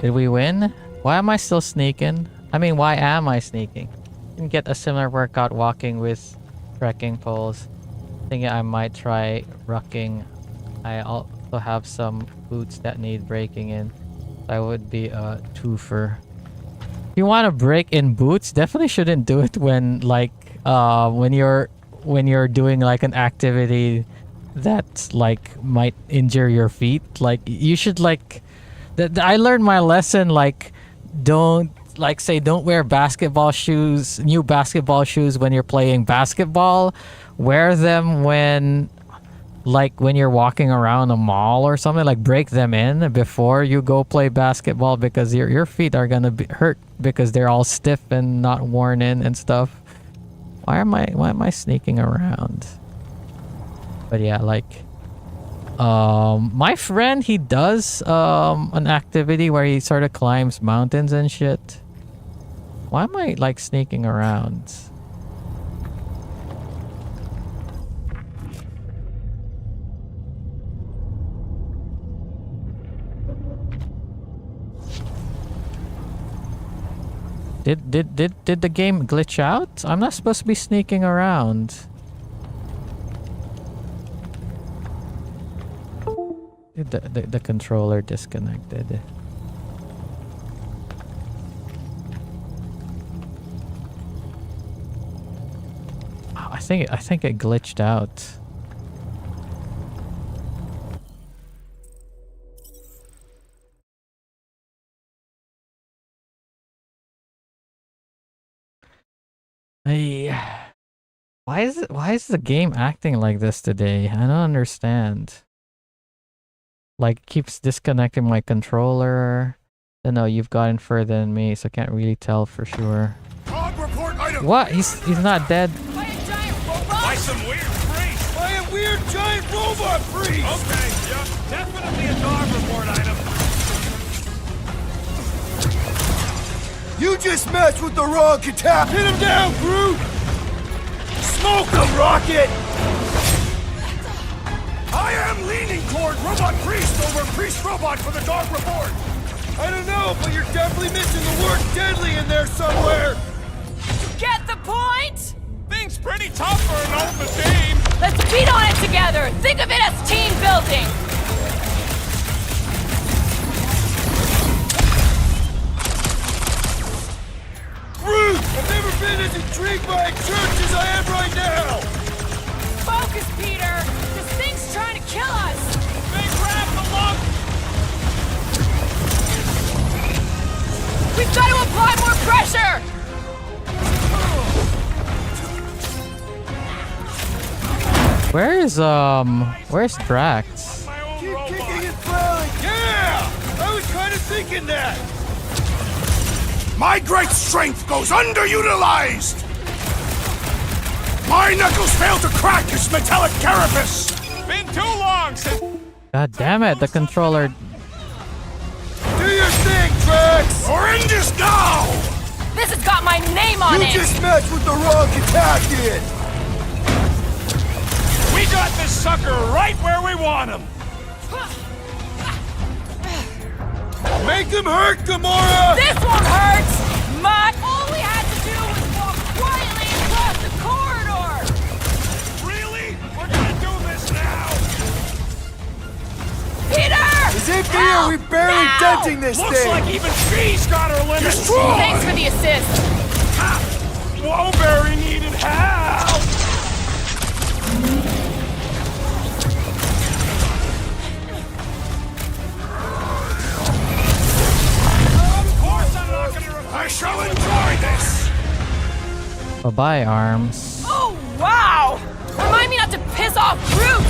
Did we win? Why am I still sneaking? I mean, why am I sneaking? Didn't get a similar workout walking with trekking poles. Thinking I might try rucking. I also have some boots that need breaking in. That would be a twofer. If you want to break in boots, definitely shouldn't do it when like when you're doing like an activity that like might injure your feet. Like you should like I learned my lesson, like don't wear basketball shoes, new basketball shoes when you're playing basketball. Wear them when you're walking around a mall or something. Like break them in before you go play basketball because your feet are gonna be hurt because they're all stiff and not worn in and stuff. Why am I sneaking around? But yeah, like My friend, he does an activity where he sort of climbs mountains and shit. Why am I like sneaking around? Did the game glitch out? I'm not supposed to be sneaking around. The controller disconnected. Oh, I think it glitched out. Hey, why is the game acting like this today? I don't understand. Like keeps disconnecting my controller. I know you've gotten further than me, so I can't really tell for sure. Dog report item. What? He's not dead. By a giant robot? By some weird priest. By a weird giant robot priest! Okay, yeah, definitely a dog report item. You just messed with the wrong Katat! Hit him down, Groot! Smoke him, Rocket! I am leaning toward robot priest over priest robot for the dog report. I don't know, but you're definitely missing the word deadly in there somewhere! Get the point? Thing's pretty tough for an old machine. Let's beat on it together. Think of it as team building. Groot! I've never been as intrigued by a church as I am right now! Focus, Peter. This thing's trying to kill us. They grab the lung. We've got to apply more pressure. Where's Drax? My own Keep robot. kicking and flailing! Yeah! I was kind of thinking that! My great strength goes underutilized. My knuckles fail to crack his metallic carapace. Been too long since. God damn it, the controller. Do your thing, Drax! Horrendous now. This has got my name on You it. just messed with the wrong Katat! We got this sucker right where we want him. Make him hurt, Gamora! This won't hurt much. All we had to do was walk quietly across the corridor. Really? We're gonna do this now. Peter! As if we are we barely Now! denting this Looks thing! like even she's got her limits. Destroy. Thanks for the assist. Woberry needed help. Of course I'm not gonna I shall enjoy this. Bye-bye, arms. Oh, wow! Remind me not to piss off Groot!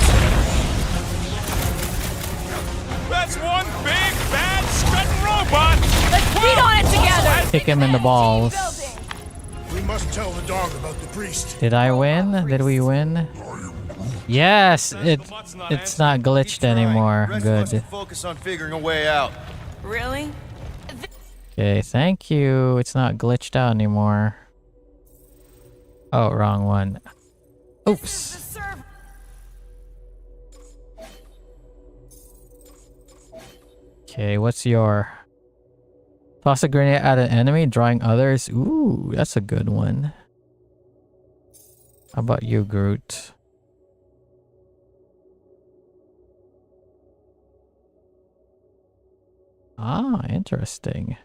That's one big, bad, strutting robot! Let's beat on it together! Kick him in the balls. We must tell the dog about the priest. Did I win? Did we win? Yes, it's not glitched anymore. Rest of us will Good. focus on figuring a way out. Really? Okay, thank you. It's not glitched out anymore. Oh, wrong one. Oops. Okay, what's your... Toss a grenade at an enemy, drawing others. Ooh, that's a good one. How about you, Groot? Ah, interesting.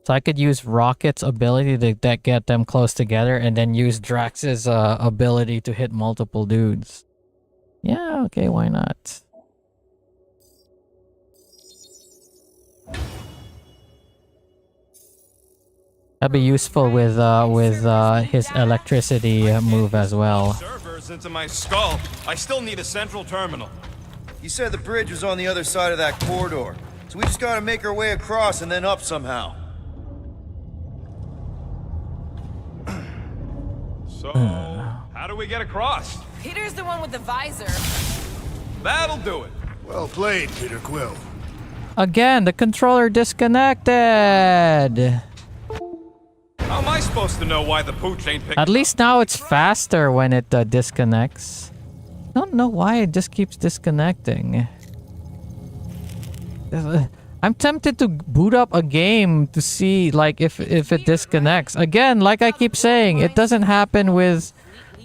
So I could use Rocket's ability to get them close together and then use Drax's ability to hit multiple dudes. Yeah, okay, why not? That'd be useful with his electricity move as well. Servers into my skull. I still need a central terminal. You said the bridge was on the other side of that corridor, so we just gotta make our way across and then up somehow. So, How do we get across? Peter's the one with the visor. That'll do it. Well played, Peter Quill. Again, the controller disconnected. How am I supposed to know why the pooch ain't picking At least now it's faster when it disconnects. I don't know why it just keeps disconnecting. I'm tempted to boot up a game to see like if it disconnects. Again, like I keep saying, it doesn't happen with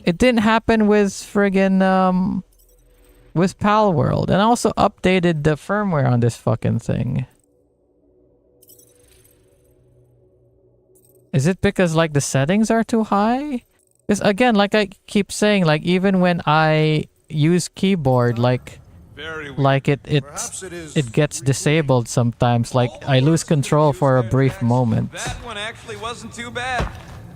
it didn't happen with friggin' with Pal World, and I also updated the firmware on this fucking thing. Is it because like the settings are too high? Because again, like I keep saying, like even when I use keyboard, like it gets disabled sometimes. Like I lose control for a brief moment. That one actually wasn't too bad.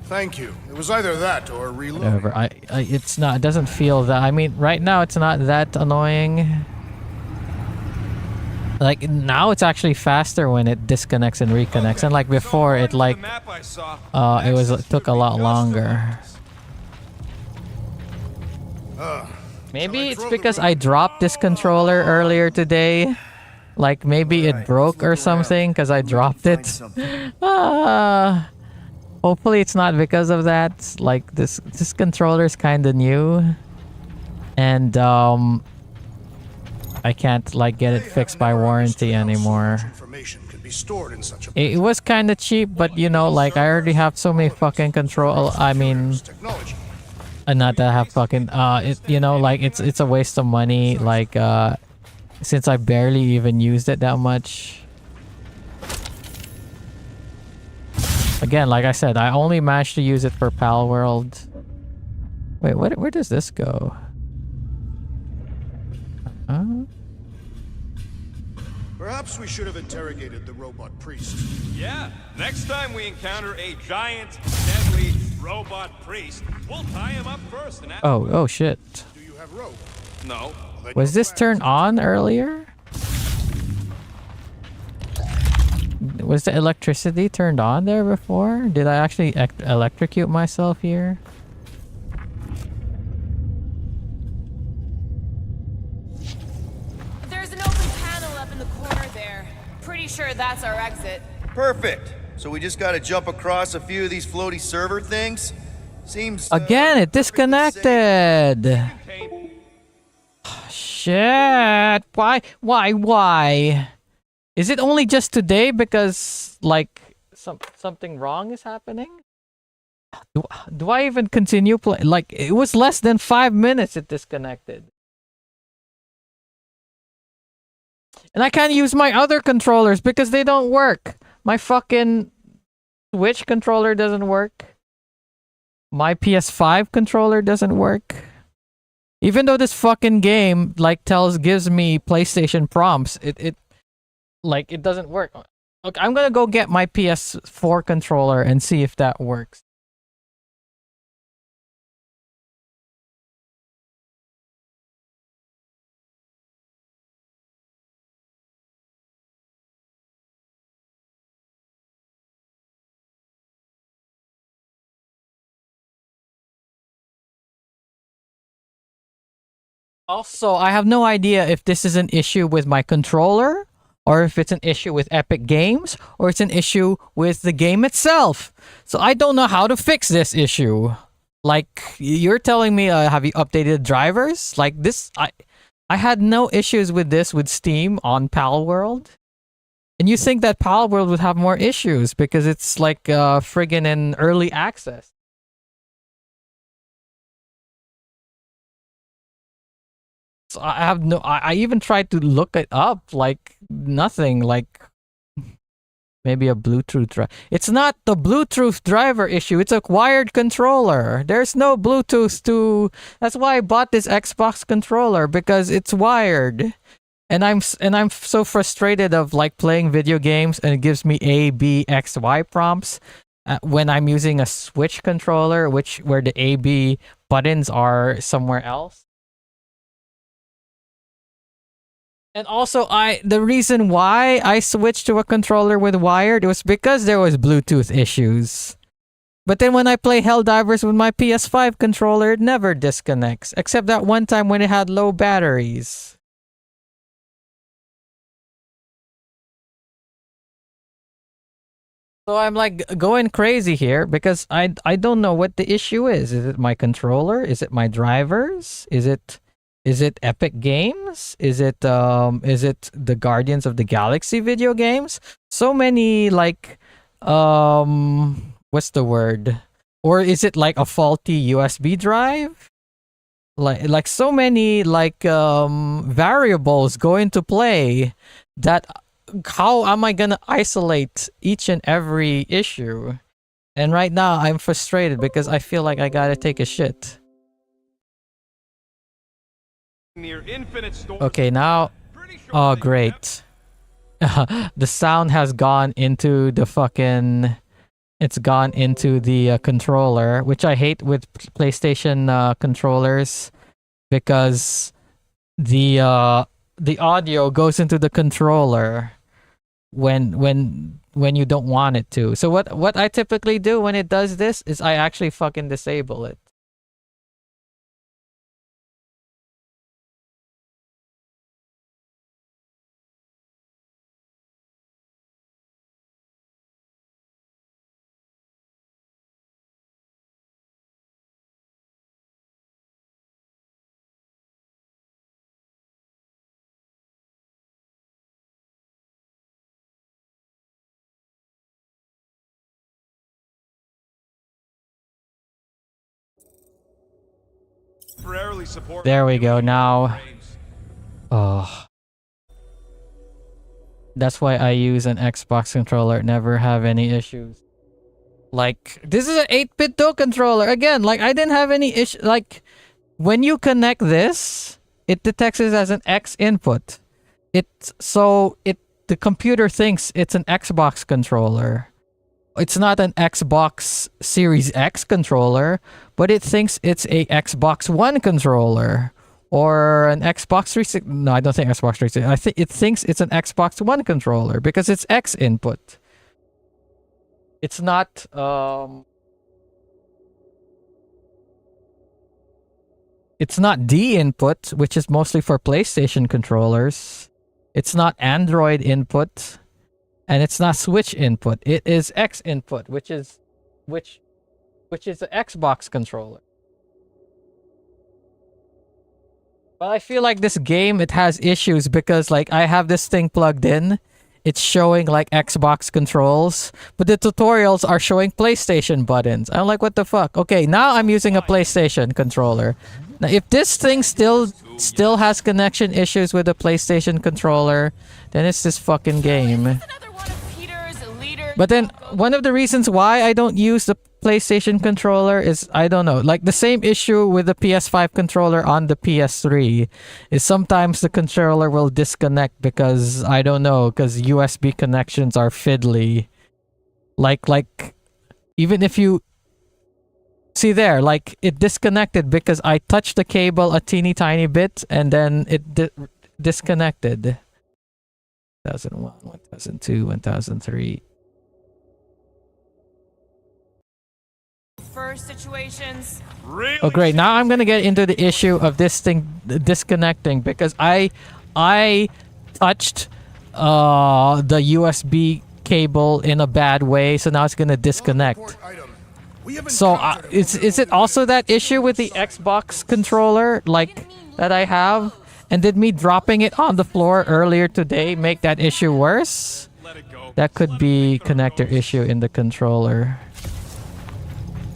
Thank you. It was either that or reload. Whatever. It's not. It doesn't feel that. I mean, right now it's not that annoying. Like now it's actually faster when it disconnects and reconnects, and like before it like it took a lot longer. Maybe it's because I dropped this controller earlier today. Like maybe it broke or something because I dropped it. Hopefully it's not because of that. Like this controller is kind of new, and I can't like get it fixed by warranty anymore. It was kind of cheap, but you know, like I already have so many fucking control. I mean, not that I have fucking you know, like it's a waste of money. Like since I barely even used it that much. Again, like I said, I only managed to use it for Pal World. Wait, where does this go? Perhaps we should have interrogated the robot priest. Yeah, next time we encounter a giant, deadly robot priest, we'll tie him up first and Oh shit. Do you have rope? No. Was this turned on earlier? Was the electricity turned on there before? Did I actually electrocute myself here? There's an open panel up in the corner there. Pretty sure that's our exit. Perfect. So we just gotta jump across a few of these floaty server things? Seems... Again, it disconnected! Shit! Why? Is it only just today because, like, something wrong is happening? Do I even continue playing? Like, it was less than 5 minutes it disconnected. And I can't use my other controllers because they don't work. My fucking Switch controller doesn't work. My PS5 controller doesn't work. Even though this fucking game, like, gives me PlayStation prompts, it doesn't work. Look, I'm gonna go get my PS4 controller and see if that works. Also, I have no idea if this is an issue with my controller, or if it's an issue with Epic Games, or it's an issue with the game itself. So I don't know how to fix this issue. Like, you're telling me, have you updated drivers? Like this, I had no issues with this with Steam on Pal World. And you think that Pal World would have more issues because it's like friggin' in early access. So I have no. I even tried to look it up. Like nothing. Like maybe a Bluetooth driver. It's not the Bluetooth driver issue. It's a wired controller. There's no Bluetooth to. That's why I bought this Xbox controller, because it's wired. And I'm so frustrated of like playing video games and it gives me A, B, X, Y prompts when I'm using a Switch controller, where the A, B buttons are somewhere else. And also, the reason why I switched to a controller with wired was because there was Bluetooth issues. But then when I play Helldivers with my PS5 controller, it never disconnects. Except that one time when it had low batteries. So I'm like going crazy here because I don't know what the issue is. Is it my controller? Is it my drivers? Is it Epic Games? Is it the Guardians of the Galaxy video games? So many like what's the word? Or is it like a faulty USB drive? Like so many like variables go into play that how am I gonna isolate each and every issue? And right now I'm frustrated because I feel like I gotta take a shit. Near infinite storms. Okay, now oh great. The sound has gone into the fucking it's gone into the controller, which I hate with PlayStation controllers because the audio goes into the controller when you don't want it to. So what I typically do when it does this is I actually fucking disable it. Temporarily support. There we go. Now oh, that's why I use an Xbox controller. Never have any issues. Like this is an 8-bit DO controller again. Like I didn't have any issue. Like when you connect this, it detects it as an X input. The computer thinks it's an Xbox controller. It's not an Xbox Series X controller, but it thinks it's a Xbox One controller or an Xbox 360. No, I don't think Xbox 360. I think it thinks it's an Xbox One controller because it's X input. It's not it's not D input, which is mostly for PlayStation controllers. It's not Android input. And it's not Switch input. It is X input, which is the Xbox controller. But I feel like this game, it has issues because like I have this thing plugged in. It's showing like Xbox controls, but the tutorials are showing PlayStation buttons. I'm like, what the fuck? Okay, now I'm using a PlayStation controller. Now, if this thing still has connection issues with the PlayStation controller, then it's this fucking game. Another one of Peter's leader. But then one of the reasons why I don't use the PlayStation controller is I don't know, like the same issue with the PS5 controller on the PS3 is sometimes the controller will disconnect because I don't know, because USB connections are fiddly. Like even if you see there, like it disconnected because I touched the cable a teeny tiny bit and then it disconnected. 2001, 2002, 2003. First situations. Really? Oh great, now I'm gonna get into the issue of this thing disconnecting because I touched the USB cable in a bad way, so now it's gonna disconnect. So is it also that issue with the Xbox controller like that I have? And did me dropping it on the floor earlier today make that issue worse? Let it go. That could be connector issue in the controller.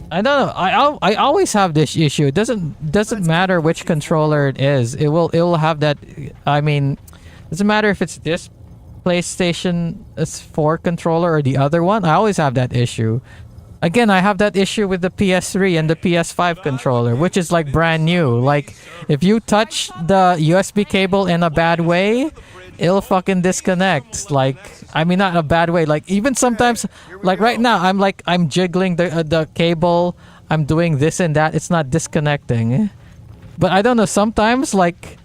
I don't know. I always have this issue. It doesn't matter which controller it is. It will have that. I mean, doesn't matter if it's this PlayStation 4 controller or the other one. I always have that issue. Again, I have that issue with the PS3 and the PS5 controller, which is like brand new. Like, if you touch the USB cable in a bad way, it'll fucking disconnect. Like, I mean, not in a bad way. Like, even sometimes, like right now, I'm jiggling the cable. I'm doing this and that. It's not disconnecting. But I don't know. Sometimes, like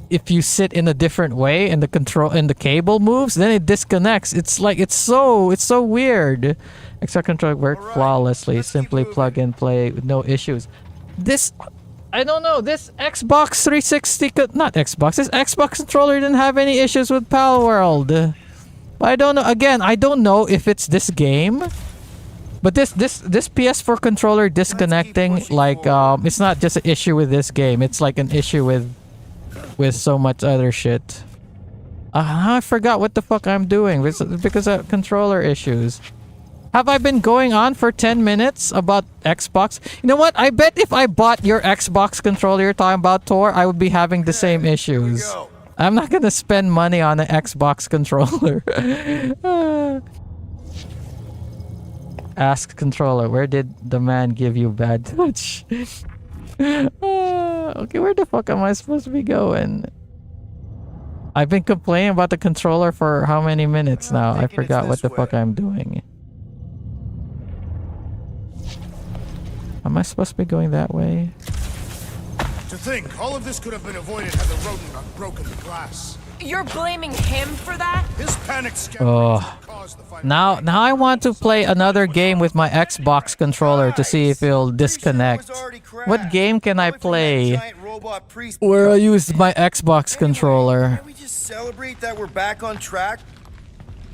if you sit in a different way and the cable moves, then it disconnects. It's like it's so weird. Extra controller worked flawlessly. Simply plug and play with no issues. This, I don't know. This Xbox 360, not Xbox. This Xbox controller didn't have any issues with Pal World. I don't know. Again, I don't know if it's this game. But this PS4 controller disconnecting, like, it's not just an issue with this game. It's like an issue with so much other shit. I forgot what the fuck I'm doing because of controller issues. Have I been going on for 10 minutes about Xbox? You know what? I bet if I bought your Xbox controller you're talking about, Tor, I would be having the same issues. I'm not gonna spend money on an Xbox controller. Ask controller, where did the man give you bad touch? Okay, where the fuck am I supposed to be going? I've been complaining about the controller for how many minutes now? I forgot what the fuck I'm doing. Am I supposed to be going that way? To think, all of this could have been avoided had the rodent not broken the glass. You're blaming him for that? His panic scattering caused the final Now I want to play another game with my Xbox controller to see if it'll disconnect. What game can I play where I use my Xbox controller? Can we just celebrate that we're back on track?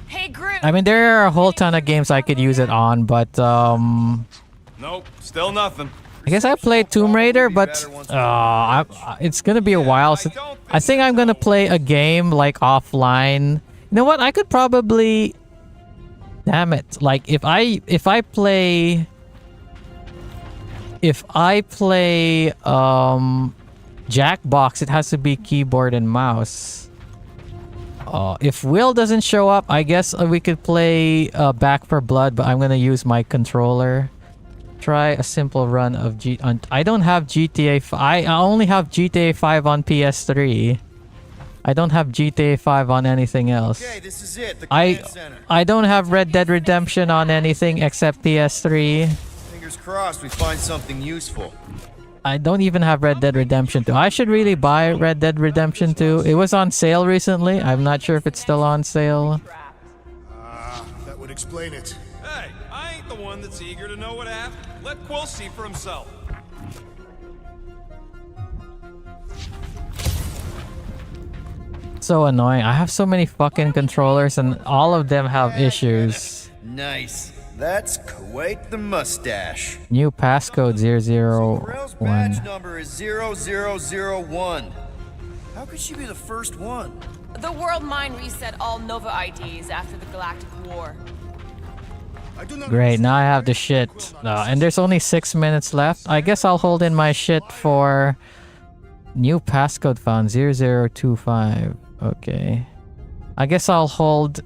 Hey, Groot. I mean, there are a whole ton of games I could use it on, but Nope, still nothing. I guess I played Tomb Raider, but it's gonna be a while. I think I'm gonna play a game like offline. You know what? I could probably. Damn it! Like if I play Jackbox, it has to be keyboard and mouse. If Will doesn't show up, I guess we could play Back for Blood, but I'm gonna use my controller. Try a simple run of I don't have GTA 5. I only have GTA 5 on PS3. I don't have GTA 5 on anything else. Okay, this is it. The command center. I don't have Red Dead Redemption on anything except PS3. Fingers crossed we find something useful. I don't even have Red Dead Redemption 2. I should really buy Red Dead Redemption 2. It was on sale recently. I'm not sure if it's still on sale. that would explain it. Hey, I ain't the one that's eager to know what happened. Let Quill see for himself. So annoying. I have so many fucking controllers and all of them have issues. Nice. That's quite the mustache. New passcode Morel's badge 001. number is 0001. How could she be the first one? The World Mind reset all Nova IDs after the Galactic War. I do not Great, now I have the shit. And there's only 6 minutes left. I guess I'll hold in my shit for new passcode found 0025. Okay. I guess I'll hold.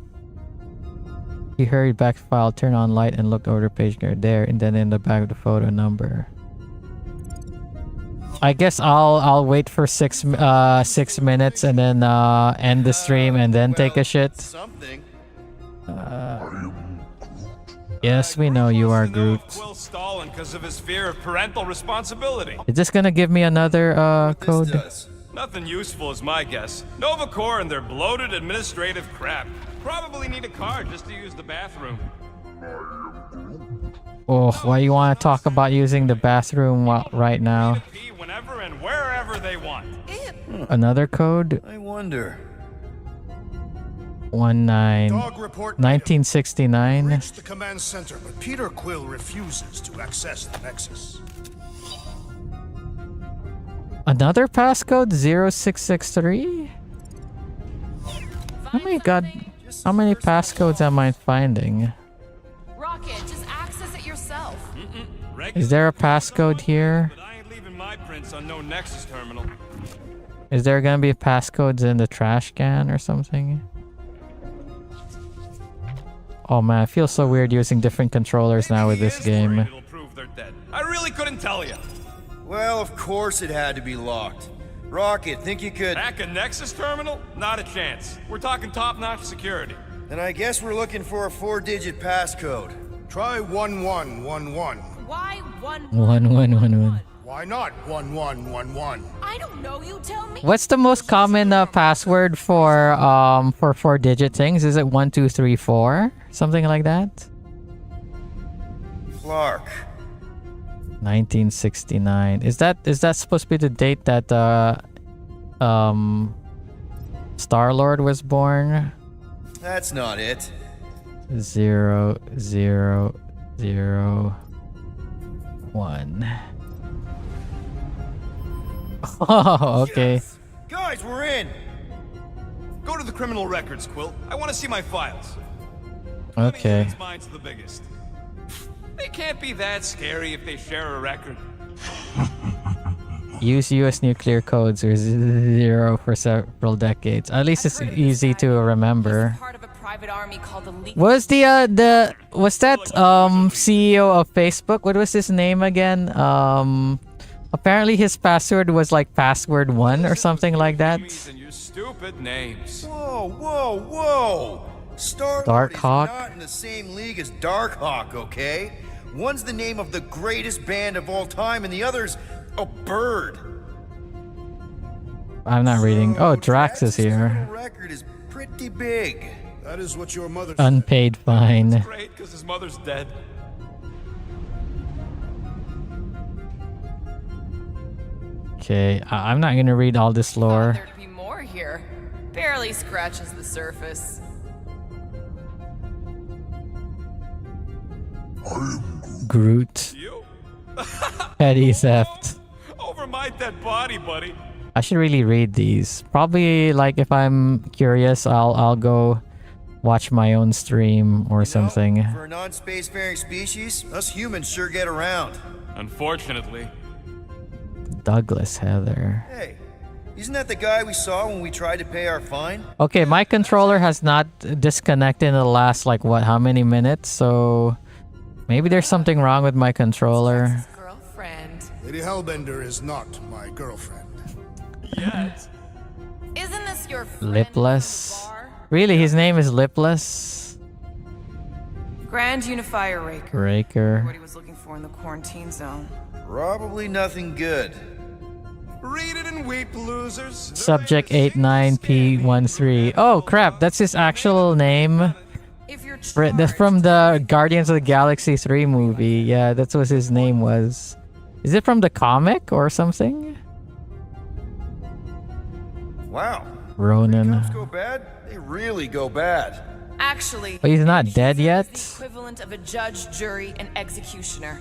He hurried back to file, turn on light and looked over the page there, and then in the back of the photo number. I guess I'll wait for 6 minutes and then end the stream and then take a shit. Something. Yes, we know you are Groot. Quill's stalling because of his fear of parental responsibility. Is this gonna give me another This code? does. Nothing useful is my guess. Nova Corps and their bloated administrative crap. Probably need a card just to use the bathroom. Oh, why you want to talk about using the bathroom right now? Pee whenever and wherever they want. Another code? I wonder. 1969. reach the command center, but Peter Quill refuses to access the Nexus. Another passcode 0663? Oh my god. How many passcodes am I finding? Rocket, just access it yourself. Is there a passcode here? But I ain't leaving my prints on no Nexus terminal. Is there gonna be passcodes in the trash can or something? Oh man, I feel so weird using different controllers now with this game. It'll prove they're dead. I really couldn't tell you. Well, of course it had to be locked. Rocket, think you could... Hack a Nexus terminal? Not a chance. We're talking top-notch security. Then I guess we're looking for a 4-digit passcode. Try 1111. Why one? 1111. Why not 1111? I don't know. You tell me. What's the most common password for 4-digit things? Is it 1234? Something like that? Clark. 1969. Is that supposed to be the date that Star-Lord was born? That's not it. 0001. Oh, okay. Yes! Guys, we're in! Go to the criminal records, Quill. I want to see my files. Okay. Mine's the biggest. They can't be that scary if they share a record. Use U.S. nuclear codes or zero for several decades. At least it's easy to remember. He's part of a private army called the League. Was was that CEO of Facebook? What was his name again? Apparently his password was like password 1 or something like that. And your stupid names. Whoa, whoa, whoa! Star-Lord Darkhawk? is not in the same league as Darkhawk, okay? One's the name of the greatest band of all time, and the other's a bird. I'm not reading. Oh, So Drax is Drax's here. criminal record is pretty big. That is what your mother Unpaid fine. Great, because his mother's dead. Okay, I'm not gonna read all this lore. There'd be more here. Barely scratches the surface. Groot. You? Petty theft. Over my dead body, buddy. I should really read these. Probably like if I'm curious, I'll go watch my own stream or something. For a non-spacefaring species, us humans sure get around. Unfortunately. Douglas Heather. Hey, isn't that the guy we saw when we tried to pay our fine? Okay, my controller has not disconnected in the last like what, how many minutes? So maybe there's something wrong with my controller. His girlfriend. Lady Hellbender is not my girlfriend. Yet. Isn't this your friend Lipless. from the bar? Really, his name is Lipless? Grand Unifier Raker. Raker. What he was looking for in the quarantine zone. Probably nothing good. Read it and weep, losers. Subject 89P13. Oh crap, that's his actual name. If you're That's from the Guardians of the Galaxy 3 movie. Yeah, that's what his name was. Is it from the comic or something? Wow. Ronan. Cops go bad? They really go bad. Actually, But he's not dead the yet. equivalent of a judge, jury, and executioner.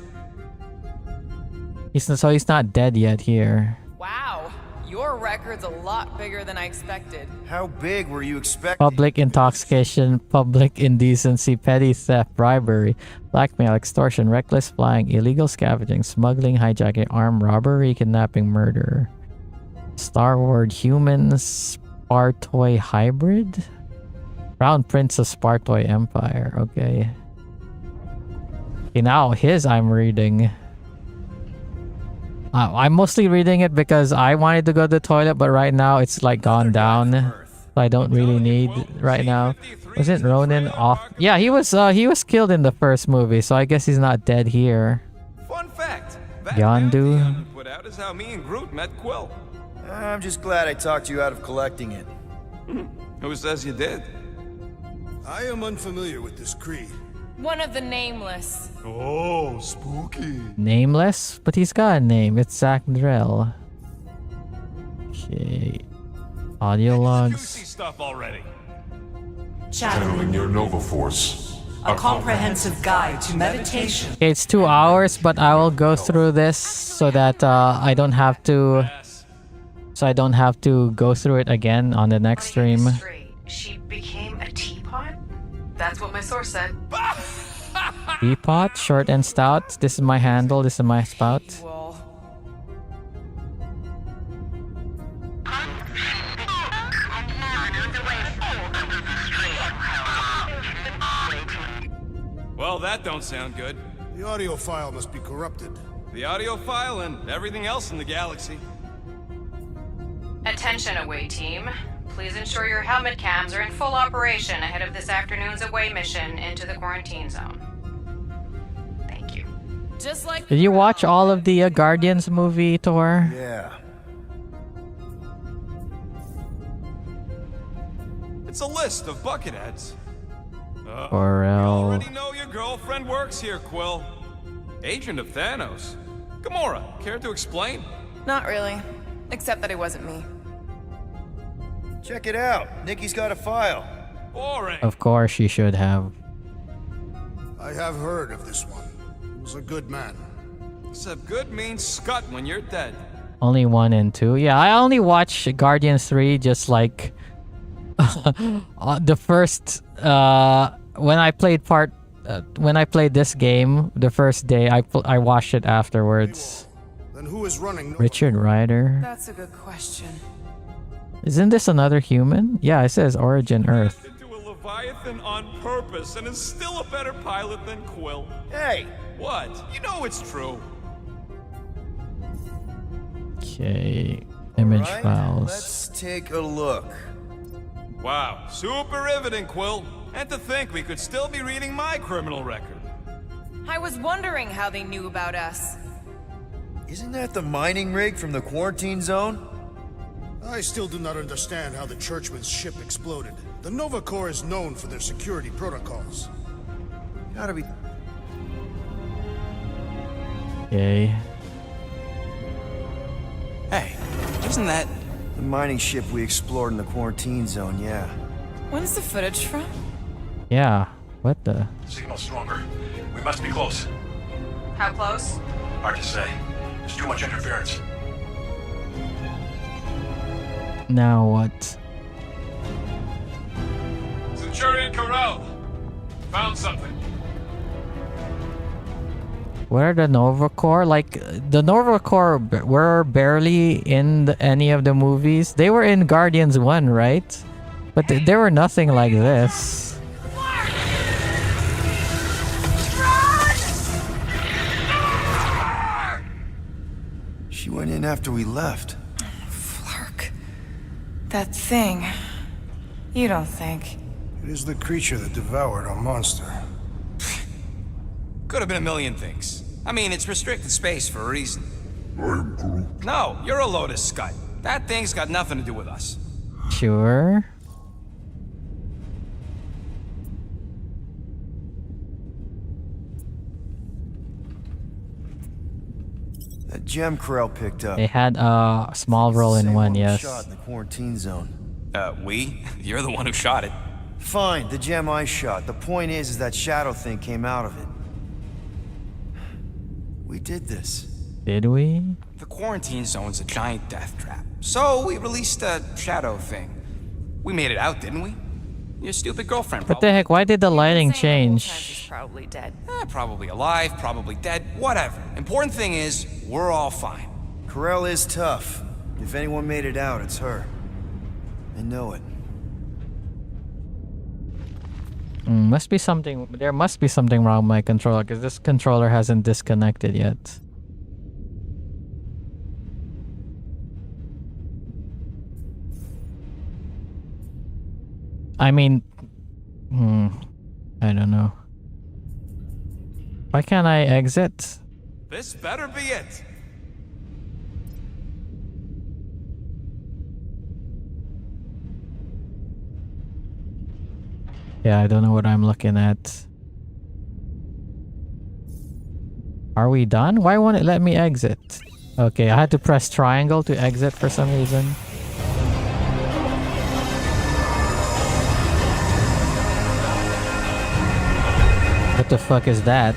So he's not dead yet here. Wow, your record's a lot bigger than I expected. How big were you expecting? Public intoxication, public indecency, petty theft, bribery, blackmail, extortion, reckless flying, illegal scavenging, smuggling, hijacking, armed robbery, kidnapping, murder. Star Wars humans, Spartoy hybrid? Crown Prince of Spartoy Empire, okay. Okay, now his I'm reading. I'm mostly reading it because I wanted to go to the toilet, but right now it's like gone down. So I don't really need right now. Wasn't Ronan off? Yeah, he was killed in the first movie, so I guess he's not dead here. Fun fact. That Yondu. bounty I put out is how me and Groot met Quill. I'm just glad I talked you out of collecting it. Who says you did? I am unfamiliar with this creed. One of the nameless. Oh, spooky. Nameless, but he's got a name. It's Zach Drell. Okay. Audio Juicy logs. stuff already. Channeling your Nova Force. A comprehensive guide to meditation. Okay, it's 2 hours, but I will go through this so that I don't have to. So I don't have to go through it again on the next stream. She became a teapot? That's what my source said. Teapot, short and stout. This is my handle. This is my spout. Well, Well, that don't sound good. The audio file must be corrupted. The audio file and everything else in the galaxy. Attention away team. Please ensure your helmet cams are in full operation ahead of this afternoon's away mission into the quarantine zone. Thank you. Just like Did you watch all of the Guardians movie, Tor? Yeah. It's a list of bucketheads. You Corel. already know your girlfriend works here, Quill. Agent of Thanos? Gamora, care to explain? Not really. Except that it wasn't me. Check it out. Nikki's got a file. Boring. Of course she should have. I have heard of this one. He was a good man. Except good means scut when you're dead. Only 1 and 2. Yeah, I only watched Guardians 3 just like the first when I played this game the first day I watched it afterwards. Then who is running? Richard Rider. That's a good question. Isn't this another human? Yeah, it says Origin Earth. Into a Leviathan on purpose and is still a better pilot than Quill. Hey! What? You know it's true. Okay, image Alright, files. let's take a look. Wow, super riveting, Quill. And to think we could still be reading my criminal record. I was wondering how they knew about us. Isn't that the mining rig from the quarantine zone? I still do not understand how the Churchman's ship exploded. The Nova Corps is known for their security protocols. Gotta be... Okay. Hey, isn't that... The mining ship we explored in the quarantine zone, yeah. When's the footage from? Yeah. What the? Signal stronger. We must be close. How close? Hard to say. There's too much interference. Now what? Centurion Corral. Found something. What are the Nova Corps? Like, the Nova Corps were barely in any of the movies. They were in Guardians 1, right? But they were nothing like this. She went in after we left. Flark. That thing. You don't think? It is the creature that devoured our monster. Could have been a million things. I mean, it's restricted space for a reason. No, you're a Lotus Scud. That thing's got nothing to do with us. Sure. That gem Corral picked up. They had a small role in Same one, we yes. shot in the quarantine zone. We? You're the one who shot it. Fine, the gem I shot. The point is that shadow thing came out of it. We did this. Did we? The quarantine zone's a giant death trap. So we released a shadow thing. We made it out, didn't we? Your stupid girlfriend What the heck? Why did the lighting change? She's probably dead. Probably alive, probably dead, whatever. Important thing is, we're all fine. Corral is tough. If anyone made it out, it's her. I know it. Must be something. There must be something wrong with my controller because this controller hasn't disconnected yet. I mean, I don't know. Why can't I exit? This better be it. Yeah, I don't know what I'm looking at. Are we done? Why won't it let me exit? Okay, I had to press triangle to exit for some reason. What the fuck is that?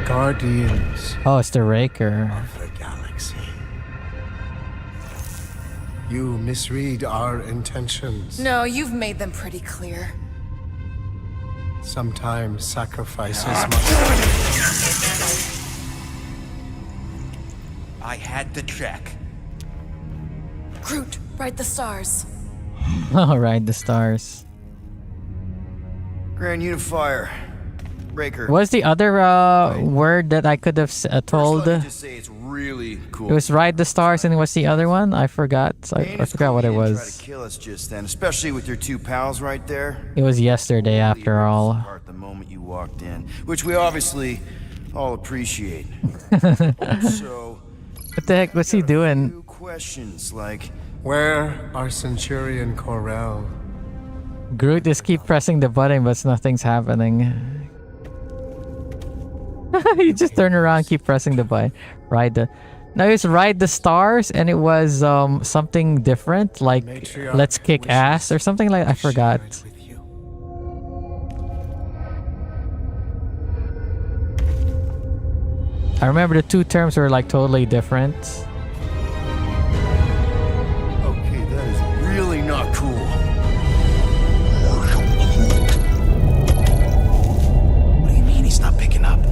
Guardians Oh, it's the Raker. of the galaxy. You misread our intentions. No, you've made them pretty clear. Sometimes sacrifices I had to check. Groot, write the stars. Alright, the stars. Grand Unifier. Raker. What's the other word that I could have told? First, let me just say it's really cool. It was ride the stars, and what's the other one? I forgot. I forgot what it Try to was. kill us just then, especially with your two pals right there. It was yesterday, after all. Apart the moment you walked in, which we obviously all appreciate. So, What the heck was he doing? few questions like, Where are Centurion Corell Groot is keep pressing the button, but nothing's happening. You just turn around, keep pressing the button. Ride the... No, it's Ride the Stars, and it was something different, like Let's Kick Ass or something like... I forgot. I remember the two terms were like totally different. Okay, that is really not cool. What do you mean he's not picking up?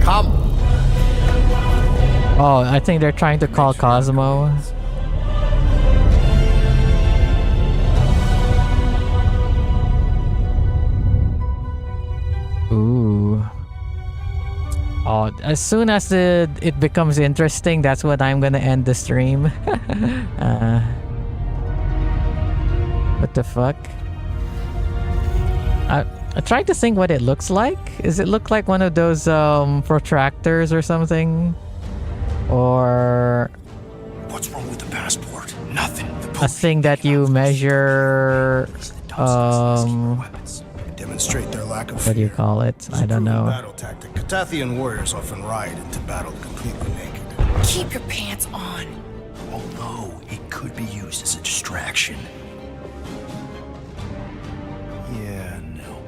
Come. Oh, I think they're trying to call Cosmo. Ooh. Oh, as soon as it becomes interesting, that's when I'm gonna end the stream. What the fuck? I tried to think what it looks like. Does it look like one of those protractors or something? Or What's wrong with the passport? Nothing. a thing that you measure Demonstrate their lack of what do you fear. call it? I don't know. Battle tactic. Catathian warriors often ride into battle completely naked. Keep your pants on. Although it could be used as a distraction. Yeah, no.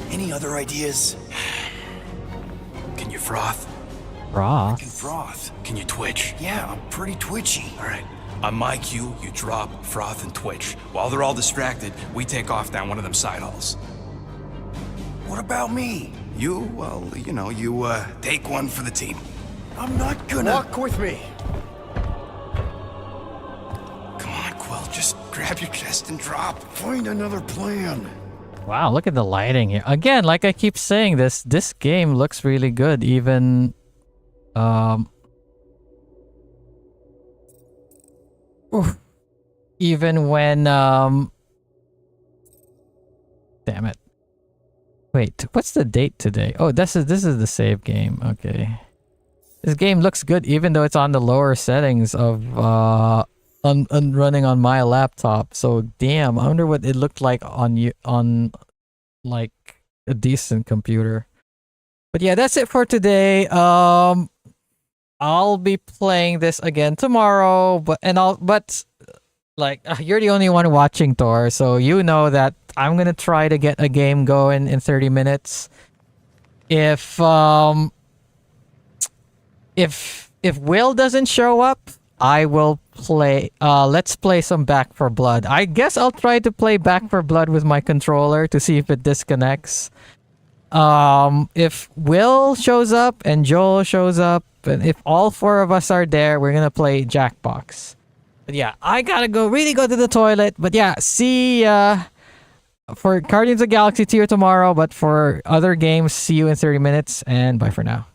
Any other ideas? Can you froth? Raw. Can froth. Can you twitch? Yeah, I'm pretty twitchy. All right. On my cue, you drop, froth, and twitch. While they're all distracted, we take off down one of them side halls. What about me? You, well, you know, you take one for the team. I'm not gonna. Walk with me. Come on, Quill, just grab your chest and drop. Find another plan. Wow, look at the lighting here. Again, like I keep saying, this game looks really good. Even even when damn it. Wait, what's the date today? Oh, this is the save game. Okay. This game looks good even though it's on the lower settings of running on my laptop. So damn, I wonder what it looked like on like a decent computer. But yeah, that's it for today. I'll be playing this again tomorrow, but you're the only one watching, Thor, so you know that I'm gonna try to get a game going in 30 minutes. If Will doesn't show up, I will play. Let's play some Back for Blood. I guess I'll try to play Back for Blood with my controller to see if it disconnects. If Will shows up and Joel shows up, and if all four of us are there, we're gonna play Jackbox. But yeah, I gotta really go to the toilet. But yeah, see for Guardians of the Galaxy 2 tomorrow. But for other games, see you in 30 minutes, and bye for now.